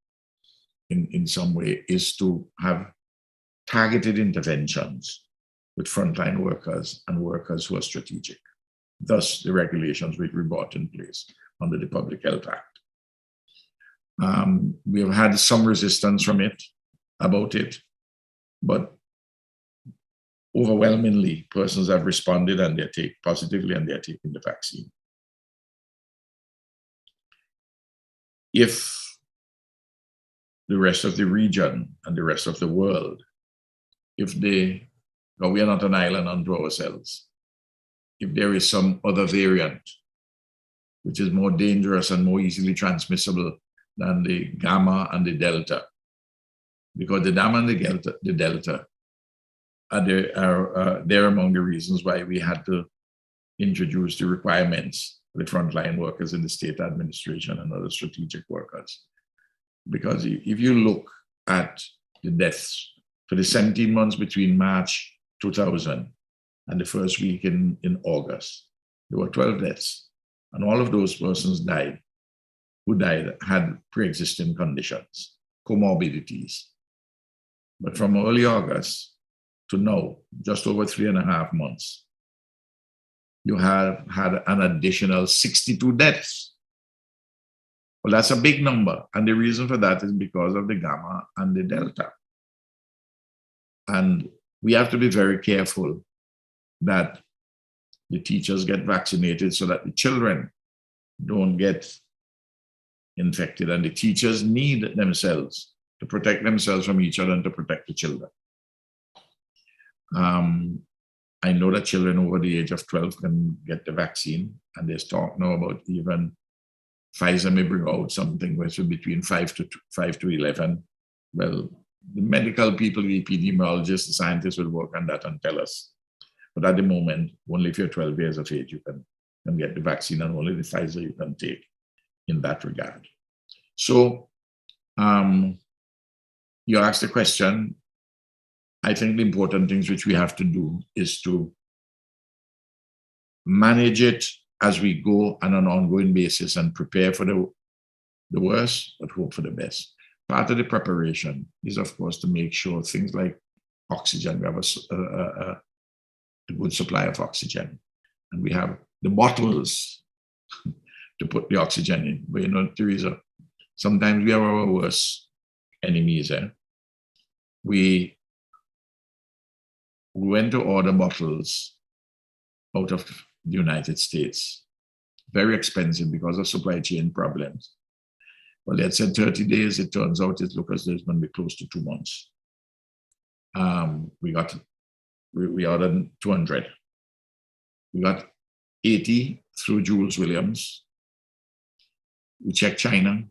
S6: in some way, is to have targeted interventions with frontline workers and workers who are strategic. Thus, the regulations which we brought in place under the Public Health Act. We have had some resistance about it, but overwhelmingly, persons have responded and they're taking positively and they're taking the vaccine. If the rest of the region and the rest of the world, we are not an island unto ourselves, if there is some other variant which is more dangerous and more easily transmissible than the Gamma and the Delta, because the Gamma and the Delta are there among the reasons why we had to introduce the requirements for the frontline workers in the state administration and other strategic workers. Because if you look at the deaths for the 17 months between March 2000 and the first week in August, there were 12 deaths. And all of those persons who died had pre-existing conditions, comorbidities. But from early August to now, just over 3.5 months, you have had an additional 62 deaths. Well, that's a big number. And the reason for that is because of the Gamma and the Delta. And we have to be very careful that the teachers get vaccinated so that the children don't get infected. And the teachers need themselves to protect themselves from each other and to protect the children. I know that children over the age of 12 can get the vaccine, and there's talk now about even Pfizer may bring out something which is between 5 to 11. Well, the medical people, the epidemiologists, the scientists will work on that and tell us. But at the moment, only if you're 12 years of age, you can get the vaccine, and only the Pfizer you can take in that regard. So you asked the question. I think the important things which we have to do is to manage it as we go on an ongoing basis and prepare for the worst, but hope for the best. Part of the preparation is, of course, to make sure things like oxygen, we have a good supply of oxygen, and we have the bottles to put the oxygen in. But you know, Teresa, sometimes we have our worst enemies. We went to order bottles out of the United States, very expensive because of supply chain problems. Well, they had said 30 days. It turns out it looks as though it's going to be close to 2 months. We ordered 200. We got 80 through Jules Williams. We checked China.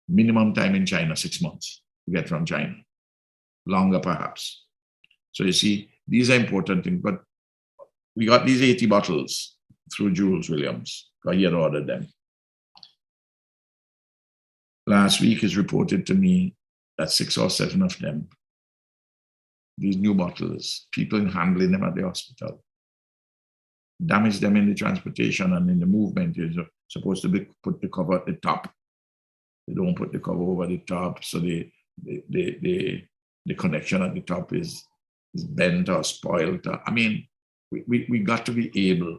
S6: Minimum time in China, 6 months to get from China. Longer, perhaps. So you see, these are important things. But we got these 80 bottles through Jules Williams, because he had ordered them. Last week, it's reported to me that 6 or 7 of them, these new bottles, people handling them at the hospital, damage them in the transportation and in the movement. You're supposed to put the cover at the top. They don't put the cover over the top, so the connection at the top is bent or spoiled. I mean, we got to be able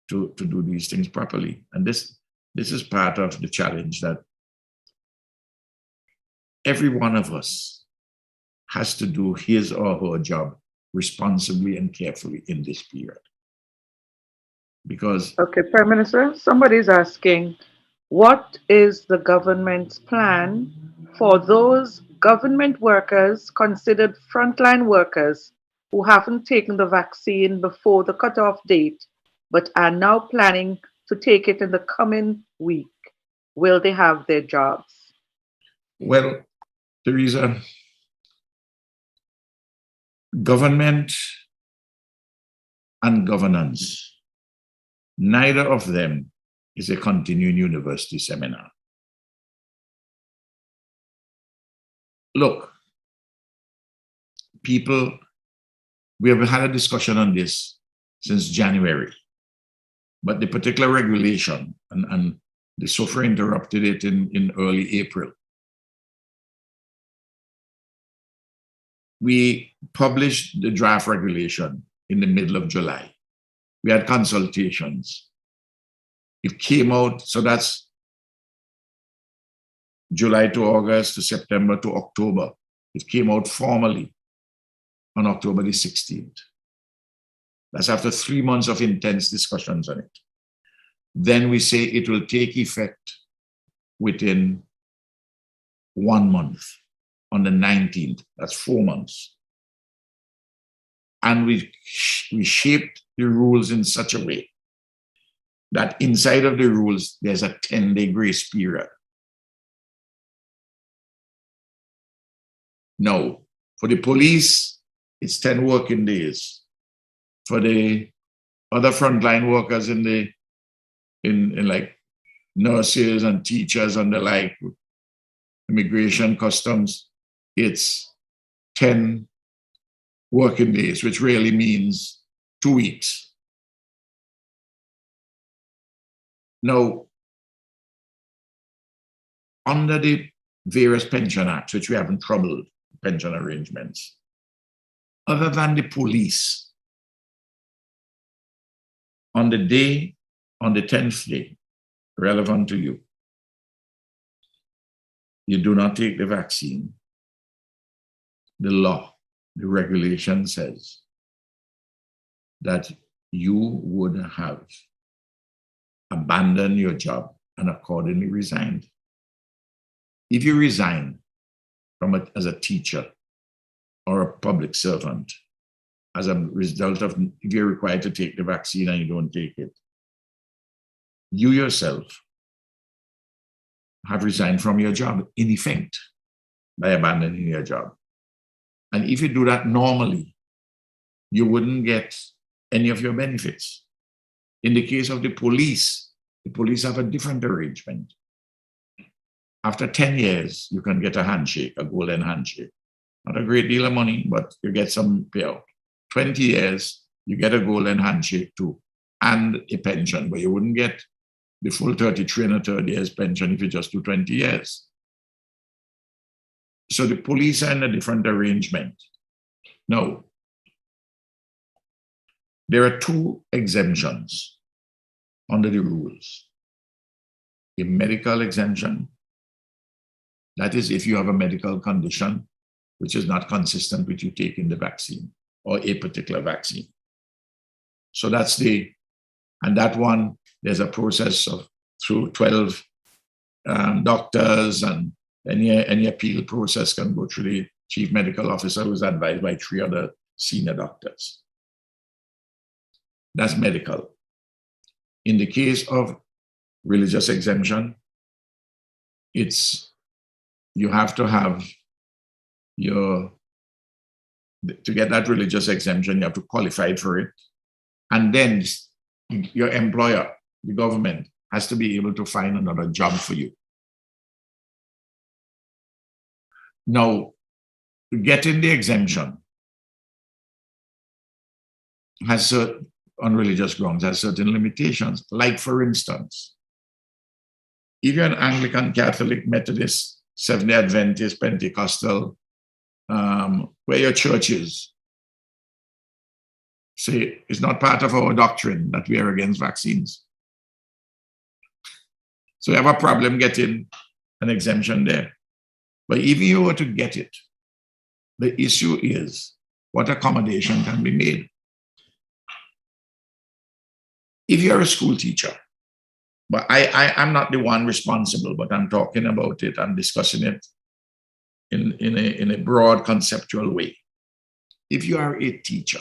S6: to do these things properly. And this is part of the challenge, that every one of us has to do his or her job responsibly and carefully in this period. Because...
S5: Okay, Prime Minister, somebody's asking, what is the government's plan for those government workers considered frontline workers who haven't taken the vaccine before the cutoff date, but are now planning to take it in the coming week? Will they have their jobs?
S6: Well, Teresa, government and governance, neither of them is a continuing university seminar. Look, people, we have had a discussion on this since January, but the particular regulation, and the SOFA interrupted it in early April. We published the draft regulation in the middle of July. We had consultations. It came out, so that's July to August to September to October. It came out formally on October the 16th. That's after 3 months of intense discussions on it. Then we say it will take effect within 1 month, on the 19th. That's 4 months. And we shaped the rules in such a way that inside of the rules, there's a 10-day grace period. Now, for the police, it's 10 working days. For the other frontline workers in like nurses and teachers and the like, immigration, customs, it's 10 working days, which really means 2 weeks. Now, under the various pension acts, which we haven't troubled, pension arrangements, other than the police, on the 10th day, relevant to you, you do not take the vaccine, the law, the regulation says that you would have abandoned your job and accordingly resigned. If you resign as a teacher or a public servant as a result of, if you're required to take the vaccine and you don't take it, you yourself have resigned from your job in effect by abandoning your job. And if you do that normally, you wouldn't get any of your benefits. In the case of the police have a different arrangement. After 10 years, you can get a handshake, a golden handshake. Not a great deal of money, but you get some payout. 20 years, you get a golden handshake too, and a pension, but you wouldn't get the full 33 and a third year's pension if you just do 20 years. So the police are in a different arrangement. Now, there are two exemptions under the rules. A medical exemption, that is if you have a medical condition which is not consistent with you taking the vaccine or a particular vaccine. So that's and that one, there's a process of through 12 doctors, and any appeal process can go through the chief medical officer, who's advised by 3 other senior doctors. That's medical. In the case of religious exemption, you have to have to get that religious exemption, you have to qualify for it. And then your employer, the government, has to be able to find another job for you. Now, getting the exemption on religious grounds has certain limitations. Like, for instance, if you're an Anglican, Catholic, Methodist, Seventh-day Adventist, Pentecostal, where your church is, say, it's not part of our doctrine that we are against vaccines. So you have a problem getting an exemption there. But if you were to get it, the issue is what accommodation can be made. If you're a school teacher, but I'm not the one responsible, but I'm talking about it and discussing it in a broad conceptual way. If you are a teacher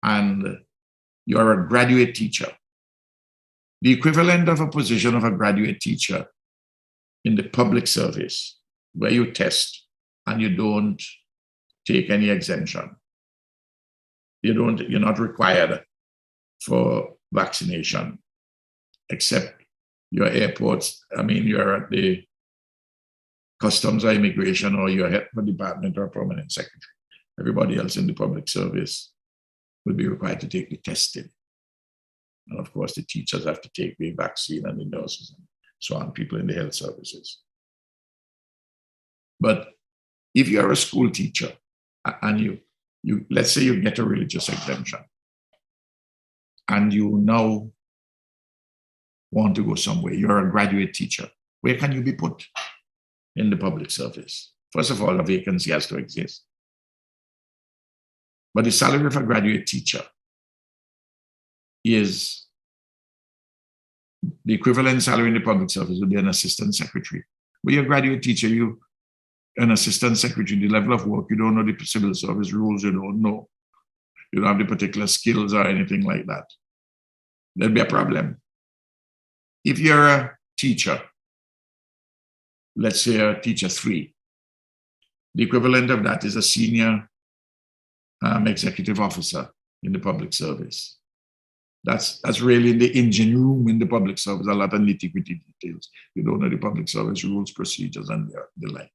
S6: and you're a graduate teacher, the equivalent of a position of a graduate teacher in the public service, where you test and you don't take any exemption, you're not required for vaccination, except your airports. I mean, you're at the customs or immigration, or you're head of a department or a permanent secretary. Everybody else in the public service will be required to take the testing. And of course, the teachers have to take the vaccine, and the nurses and so on, people in the health services. But if you're a school teacher and you let's say you get a religious exemption, and you now want to go somewhere, you're a graduate teacher, where can you be put in the public service? First of all, a vacancy has to exist. But the salary of a graduate teacher is the equivalent salary in the public service would be an assistant secretary. But you're a graduate teacher, an assistant secretary, the level of work, you don't know the civil service rules, you don't know. You don't have the particular skills or anything like that. There'll be a problem. If you're a teacher, let's say a teacher 3, the equivalent of that is a senior executive officer in the public service. That's really in the engine room in the public service, a lot of nitty-gritty details. You don't know the public service rules, procedures, and the like.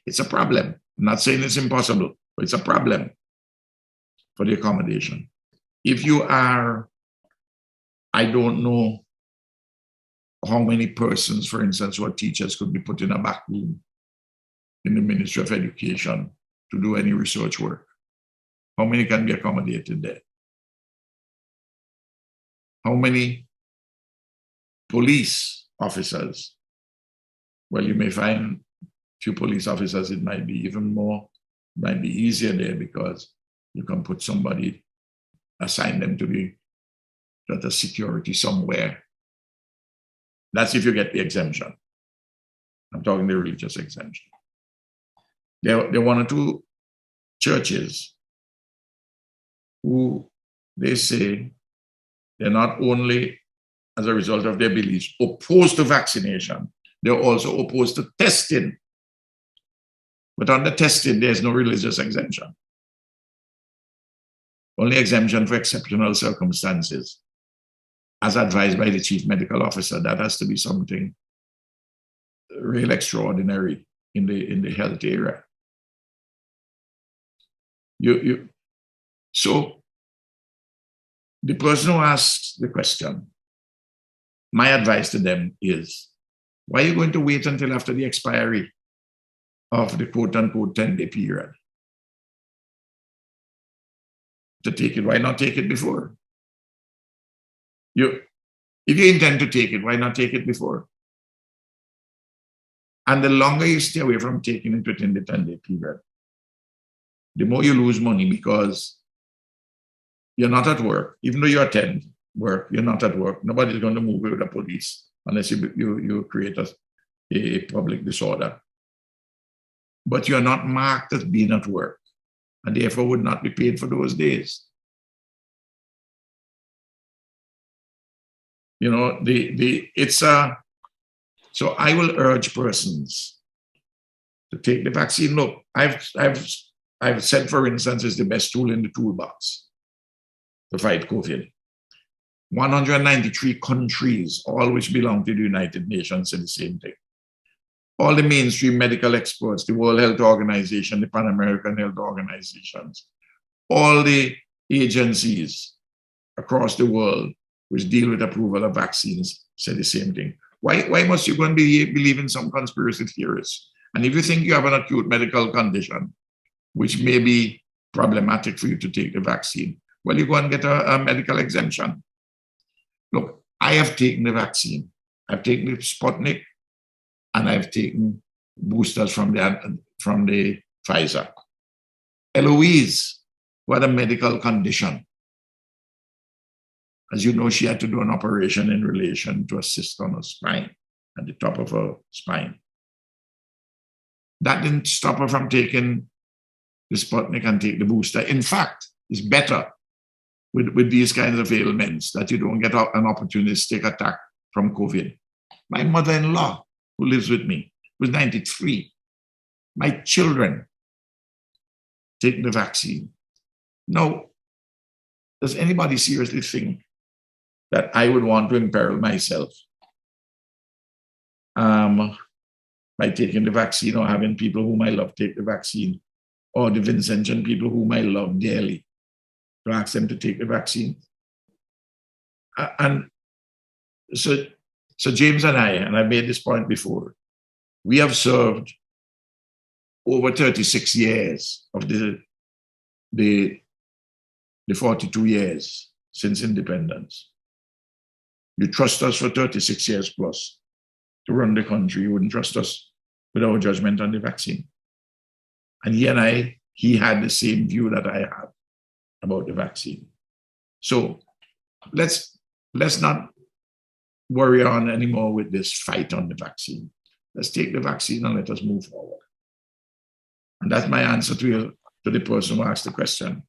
S6: It's a problem. I'm not saying it's impossible, but it's a problem for the accommodation. If you are, I don't know how many persons, for instance, who are teachers could be put in a back room in the Ministry of Education to do any research work. How many can be accommodated there? How many police officers well, you may find few police officers, it might be even more, might be easier there because you can put somebody, assign them to be at a security somewhere. That's if you get the exemption. I'm talking the religious exemption. There are one or two churches who they say they're not only as a result of their beliefs opposed to vaccination, they're also opposed to testing. But on the testing, there's no religious exemption. Only exemption for exceptional circumstances, as advised by the chief medical officer. That has to be something real extraordinary in the health area. So the person who asks the question, my advice to them is, why are you going to wait until after the expiry of the quote-unquote 10-day period to take it? Why not take it before? If you intend to take it, why not take it before? And the longer you stay away from taking it within the 10-day period, the more you lose money because you're not at work. Even though you attend work, you're not at work. Nobody's going to move with the police unless you create a public disorder. But you're not marked as being at work and therefore would not be paid for those days. You know, so I will urge persons to take the vaccine. Look, I've said, for instance, it's the best tool in the toolbox to fight COVID. 193 countries, all which belong to the United Nations, say the same thing. All the mainstream medical experts, the World Health Organization, the Pan American Health Organizations, all the agencies across the world which deal with approval of vaccines say the same thing. Why must you go and believe in some conspiracy theorists? And if you think you have an acute medical condition, which may be problematic for you to take the vaccine, well, you go and get a medical exemption. Look, I have taken the vaccine. I've taken the Sputnik, and I've taken boosters from the Pfizer. Eloise, who had a medical condition, as you know, she had to do an operation in relation to a cyst on her spine, at the top of her spine. That didn't stop her from taking the Sputnik and take the booster. In fact, it's better with these kinds of ailments that you don't get an opportunistic attack from COVID. My mother-in-law, who lives with me, was 93. My children take the vaccine. Now, does anybody seriously think that I would want to imperil myself by taking the vaccine or having people whom I love take the vaccine, or the Vincentian people whom I love dearly, to ask them to take the vaccine? And so James and I made this point before, we have served over 36 years of the 42 years since independence. You trust us for 36 years plus to run the country. You wouldn't trust us with our judgment on the vaccine. And he had the same view that I had about the vaccine. So let's not worry on anymore with this fight on the vaccine. Let's take the vaccine and let us move forward. And that's my answer to the person who asked the question.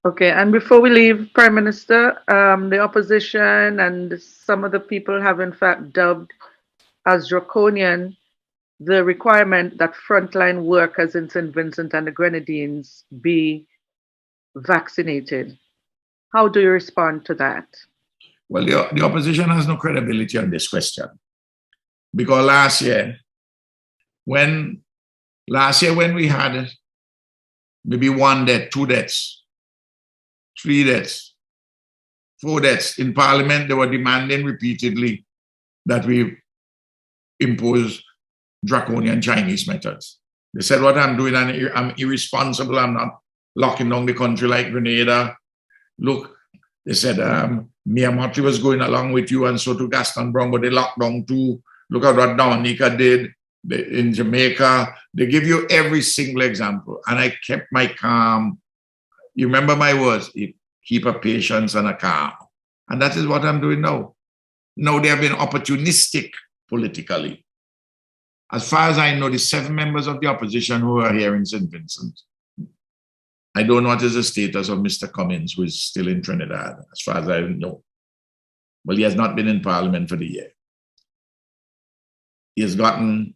S5: Okay, and before we leave, Prime Minister, the opposition and some of the people have in fact dubbed as draconian the requirement that frontline workers in St. Vincent and the Grenadines be vaccinated. How do you respond to that?
S6: Well, the opposition has no credibility on this question. Because last year when we had maybe 1 death, 2 deaths, 3 deaths, 4 deaths in Parliament, they were demanding repeatedly that we impose draconian Chinese methods. They said, what I'm doing, I'm irresponsible, I'm not locking down the country like Grenada. Look, they said, Mia Motley was going along with you and so to Gaston Brown, but they locked down too. Look at what Dominica did in Jamaica. They give you every single example. And I kept my calm. You remember my words, keep a patience and a calm. And that is what I'm doing now. Now they have been opportunistic politically. As far as I know, the 7 members of the opposition who are here in St. Vincent, I don't know what is the status of Mr. Cummins, who is still in Trinidad, as far as I know. Well, he has not been in Parliament for the year. He has gotten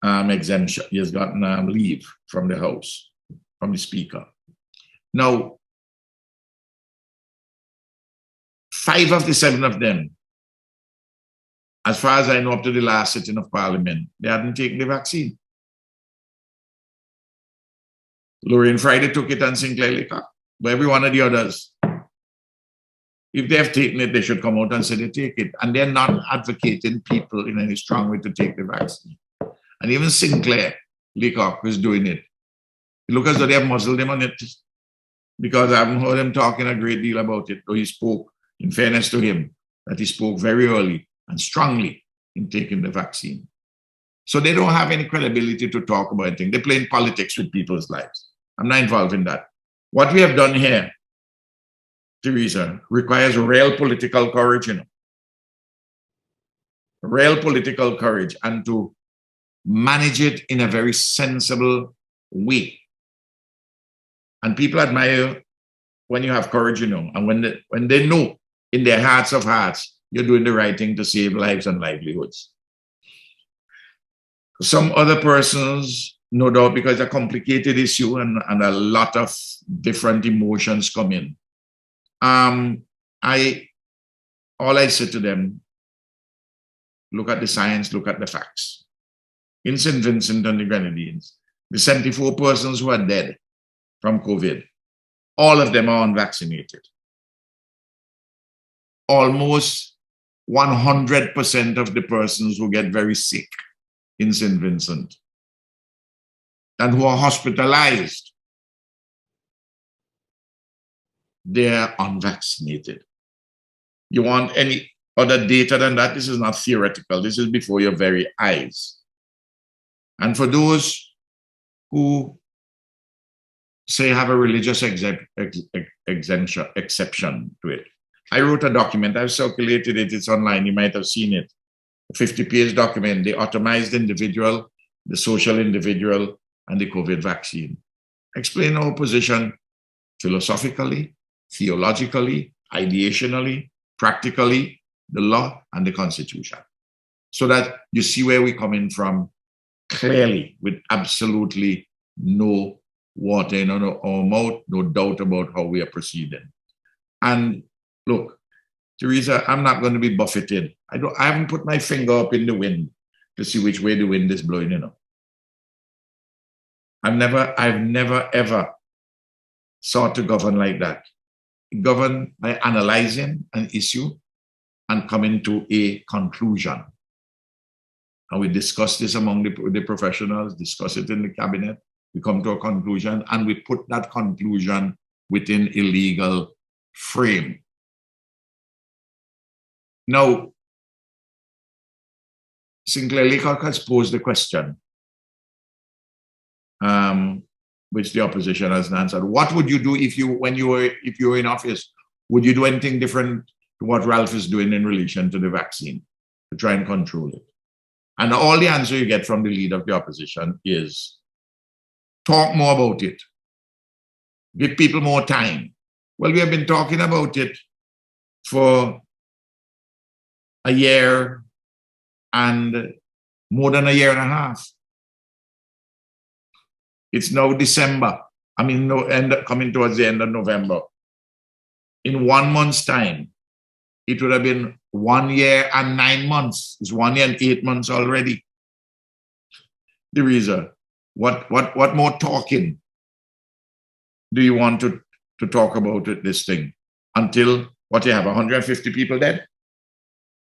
S6: exemption. He has gotten leave from the House, from the Speaker. Now, 5 of the 7 of them, as far as I know, up to the last sitting of Parliament, they hadn't taken the vaccine. Lorraine Friday took it and Sinclair Leacock, but every one of the others, if they have taken it, they should come out and say they take it. And they're not advocating people in any strong way to take the vaccine. And even Sinclair Leacock is doing it. It looks as though they have muzzled him on it, because I haven't heard him talking a great deal about it, though he spoke, in fairness to him, that he spoke very early and strongly in taking the vaccine. So they don't have any credibility to talk about anything. They're playing politics with people's lives. I'm not involved in that. What we have done here, Teresa, requires real political courage, you know. Real political courage, and to manage it in a very sensible way. And people admire when you have courage, you know, and when they know in their hearts of hearts you're doing the right thing to save lives and livelihoods. Some other persons, no doubt, because it's a complicated issue and a lot of different emotions come in. All I said to them, look at the science, look at the facts. In St. Vincent and the Grenadines, the 74 persons who are dead from COVID, all of them are unvaccinated. Almost 100% of the persons who get very sick in St. Vincent and who are hospitalized, they're unvaccinated. You want any other data than that? This is not theoretical. This is before your very eyes. And for those who say have a religious exception to it, I wrote a document. I've circulated it. It's online. You might have seen it. A 50-page document, the atomized individual, the social individual, and the COVID vaccine. Explain our position philosophically, theologically, ideationally, practically, the law and the Constitution, so that you see where we're coming from clearly, with absolutely no water in our mouth, no doubt about how we are proceeding. And look, Teresa, I'm not going to be buffeted. I haven't put my finger up in the wind to see which way the wind is blowing, you know. I've never ever sought to govern like that. Govern by analyzing an issue and coming to a conclusion. And we discuss this among the professionals, discuss it in the cabinet, we come to a conclusion, and we put that conclusion within a legal frame. Now, Sinclair Leacock has posed the question, which the opposition hasn't answered. What would you do if you were in office? Would you do anything different to what Ralph is doing in relation to the vaccine to try and control it? And all the answer you get from the leader of the opposition is talk more about it. Give people more time. Well, we have been talking about it for a year and more than a year and a half. It's now December. Coming towards the end of November. In 1 month's time, it would have been 1 year and 9 months. It's 1 year and 8 months already. Teresa, what more talking do you want to talk about this thing? Until, what you have, 150 people dead?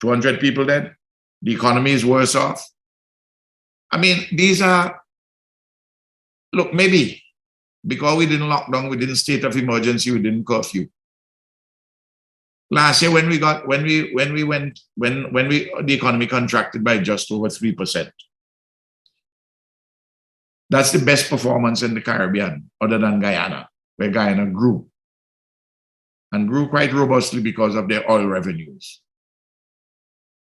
S6: 200 people dead? The economy is worse off? I mean, these are, look, maybe because we didn't lock down, we didn't state of emergency, we didn't curfew. Last year, when the economy contracted by just over 3%. That's the best performance in the Caribbean, other than Guyana, where Guyana grew. And grew quite robustly because of their oil revenues.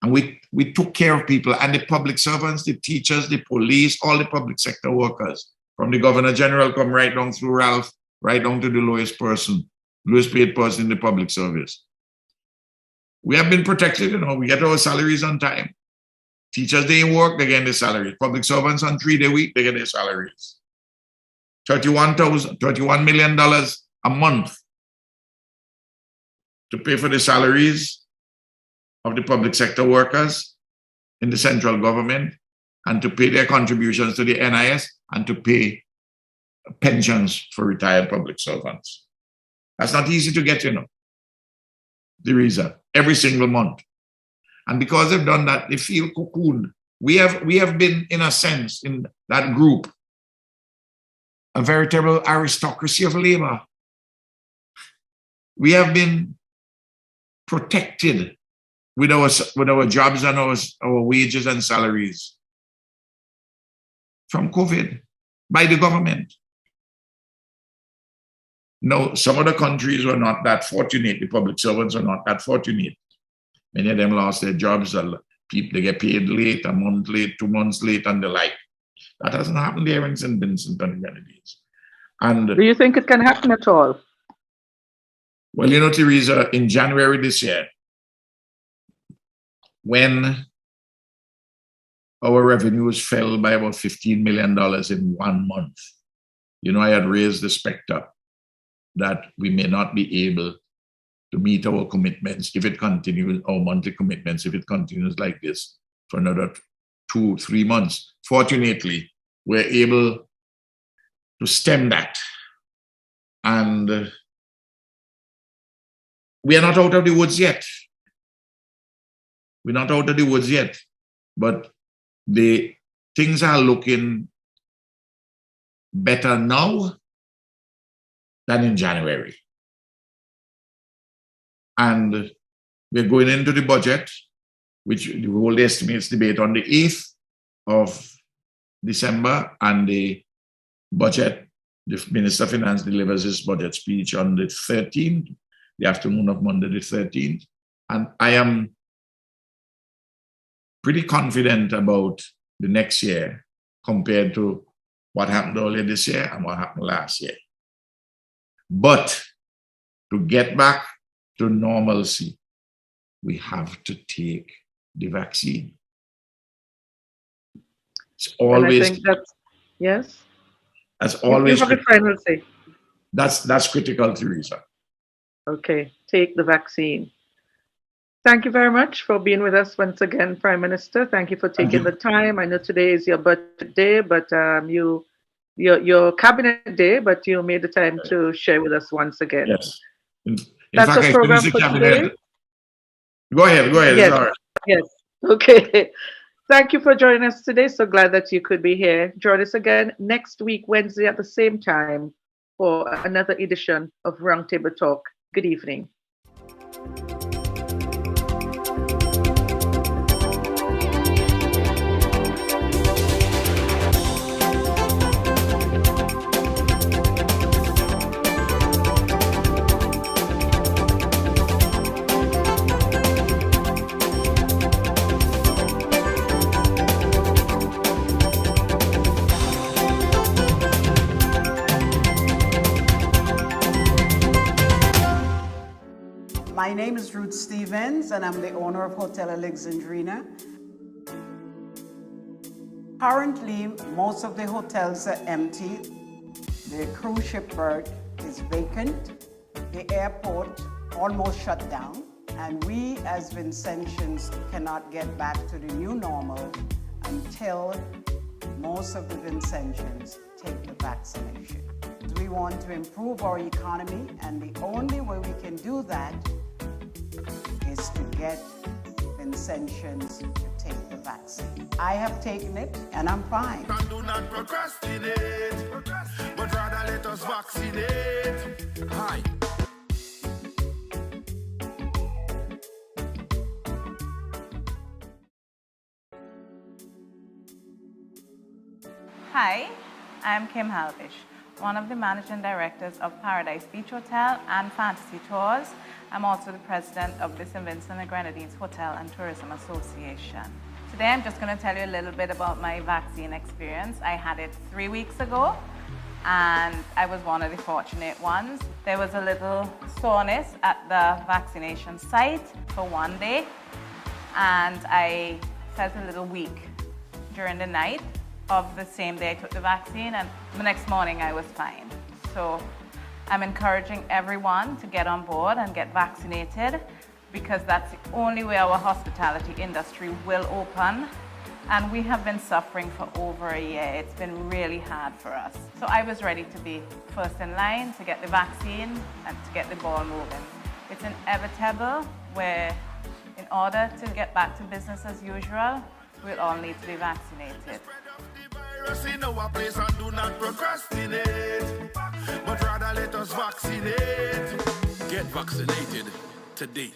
S6: And we took care of people, and the public servants, the teachers, the police, all the public sector workers, from the Governor General come right down through Ralph, right down to the lowest paid person in the public service. We have been protected, we get our salaries on time. Teachers, they work, they get their salaries. Public servants on 3-day week, they get their salaries. $31 million a month to pay for the salaries of the public sector workers in the central government, and to pay their contributions to the NIS, and to pay pensions for retired public servants. That's not easy to get, the reason, every single month. And because they've done that, they feel cocooned. We have been, in a sense, in that group, a veritable aristocracy of labor. We have been protected with our jobs and our wages and salaries from COVID by the government. No, some other countries were not that fortunate. The public servants are not that fortunate. Many of them lost their jobs. They get paid late, a month late, 2 months late, and the like. That hasn't happened here in St. Vincent and the Grenadines. And
S5: do you think it can happen at all?
S6: Well, Teresa, in January this year, when our revenues fell by about $15 million in 1 month, I had raised the specter that we may not be able to meet our commitments if it continues, our monthly commitments, if it continues like this for another 2-3 months. Fortunately, we're able to stem that. And we are not out of the woods yet. We're not out of the woods yet, but the things are looking better now than in January. And we're going into the budget, which the whole estimates debate on the 8th of December, and the budget, the Minister of Finance delivers his budget speech on the 13th, the afternoon of Monday the 13th. And I am pretty confident about the next year compared to what happened earlier this year and what happened last year. But to get back to normalcy, we have to take the vaccine. It's always.
S5: And I think that's, yes.
S6: That's always.
S5: You have a final say.
S6: That's critical, Teresa.
S5: Okay, take the vaccine. Thank you very much for being with us once again, Prime Minister. Thank you for taking the time. I know today is your birthday, but your cabinet day, but you made the time to share with us once again.
S6: Yes. In
S5: That's
S6: fact,
S5: the program for today.
S6: Go ahead.
S5: Yes.
S6: Sorry.
S5: Yes. Okay. Thank you for joining us today. So glad that you could be here. Join us again next week, Wednesday at the same time, for another edition of Roundtable Talk. Good evening.
S3: My name is Ruth Stevens, and I'm the owner of Hotel Alexandrina. Currently, most of the hotels are empty. The cruise ship berth is vacant. The airport almost shut down. And we as Vincentians cannot get back to the new normal until most of the Vincentians take the vaccination. We want to improve our economy, and the only way we can do that is to get Vincentians to take the vaccine. I have taken it, and I'm fine.
S2: And do not procrastinate, but rather let us vaccinate. Hi.
S10: Hi, I'm Kim Halvish, one of the managing directors of Paradise Beach Hotel and Fantasy Tours. I'm also the president of the St. Vincent and Grenadines Hotel and Tourism Association. Today I'm just going to tell you a little bit about my vaccine experience. I had it 3 weeks ago and I was one of the fortunate ones. There was a little soreness at the vaccination site for one day and I felt a little weak during the night of the same day I took the vaccine, and the next morning I was fine. So I'm encouraging everyone to get on board and get vaccinated because that's the only way our hospitality industry will open. And we have been suffering for over a year. It's been really hard for us. So I was ready to be first in line to get the vaccine and to get the ball moving. It's inevitable where in order to get back to business as usual, we'll all need to be vaccinated.
S2: In our place and do not procrastinate, but rather let us vaccinate. Get vaccinated today.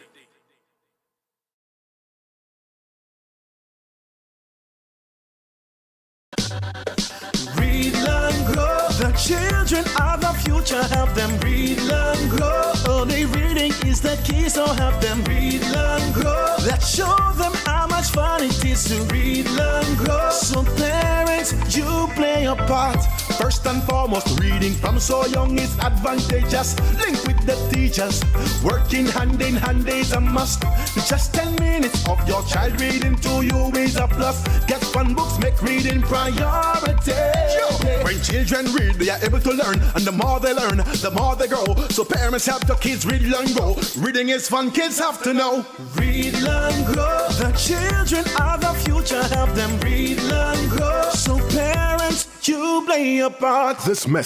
S11: Read, learn, grow. The children are the future. Help them read, learn, grow. Only reading is the key, so help them read, learn, grow. Let's show them how much fun it is to read, learn, grow. So parents, you play a part.
S7: First and foremost, reading from so young is advantageous. Link with the teachers, working hand in hand is a must. Just 10 minutes of your child reading to you is a plus. Get fun books, make reading priority. When children read, they are able to learn, and the more they learn, the more they grow. So parents help the kids read, learn, grow. Reading is fun, kids have to know.
S11: Read, learn, grow. The children are the future. Help them read, learn, grow. So parents, you play a part.
S7: This message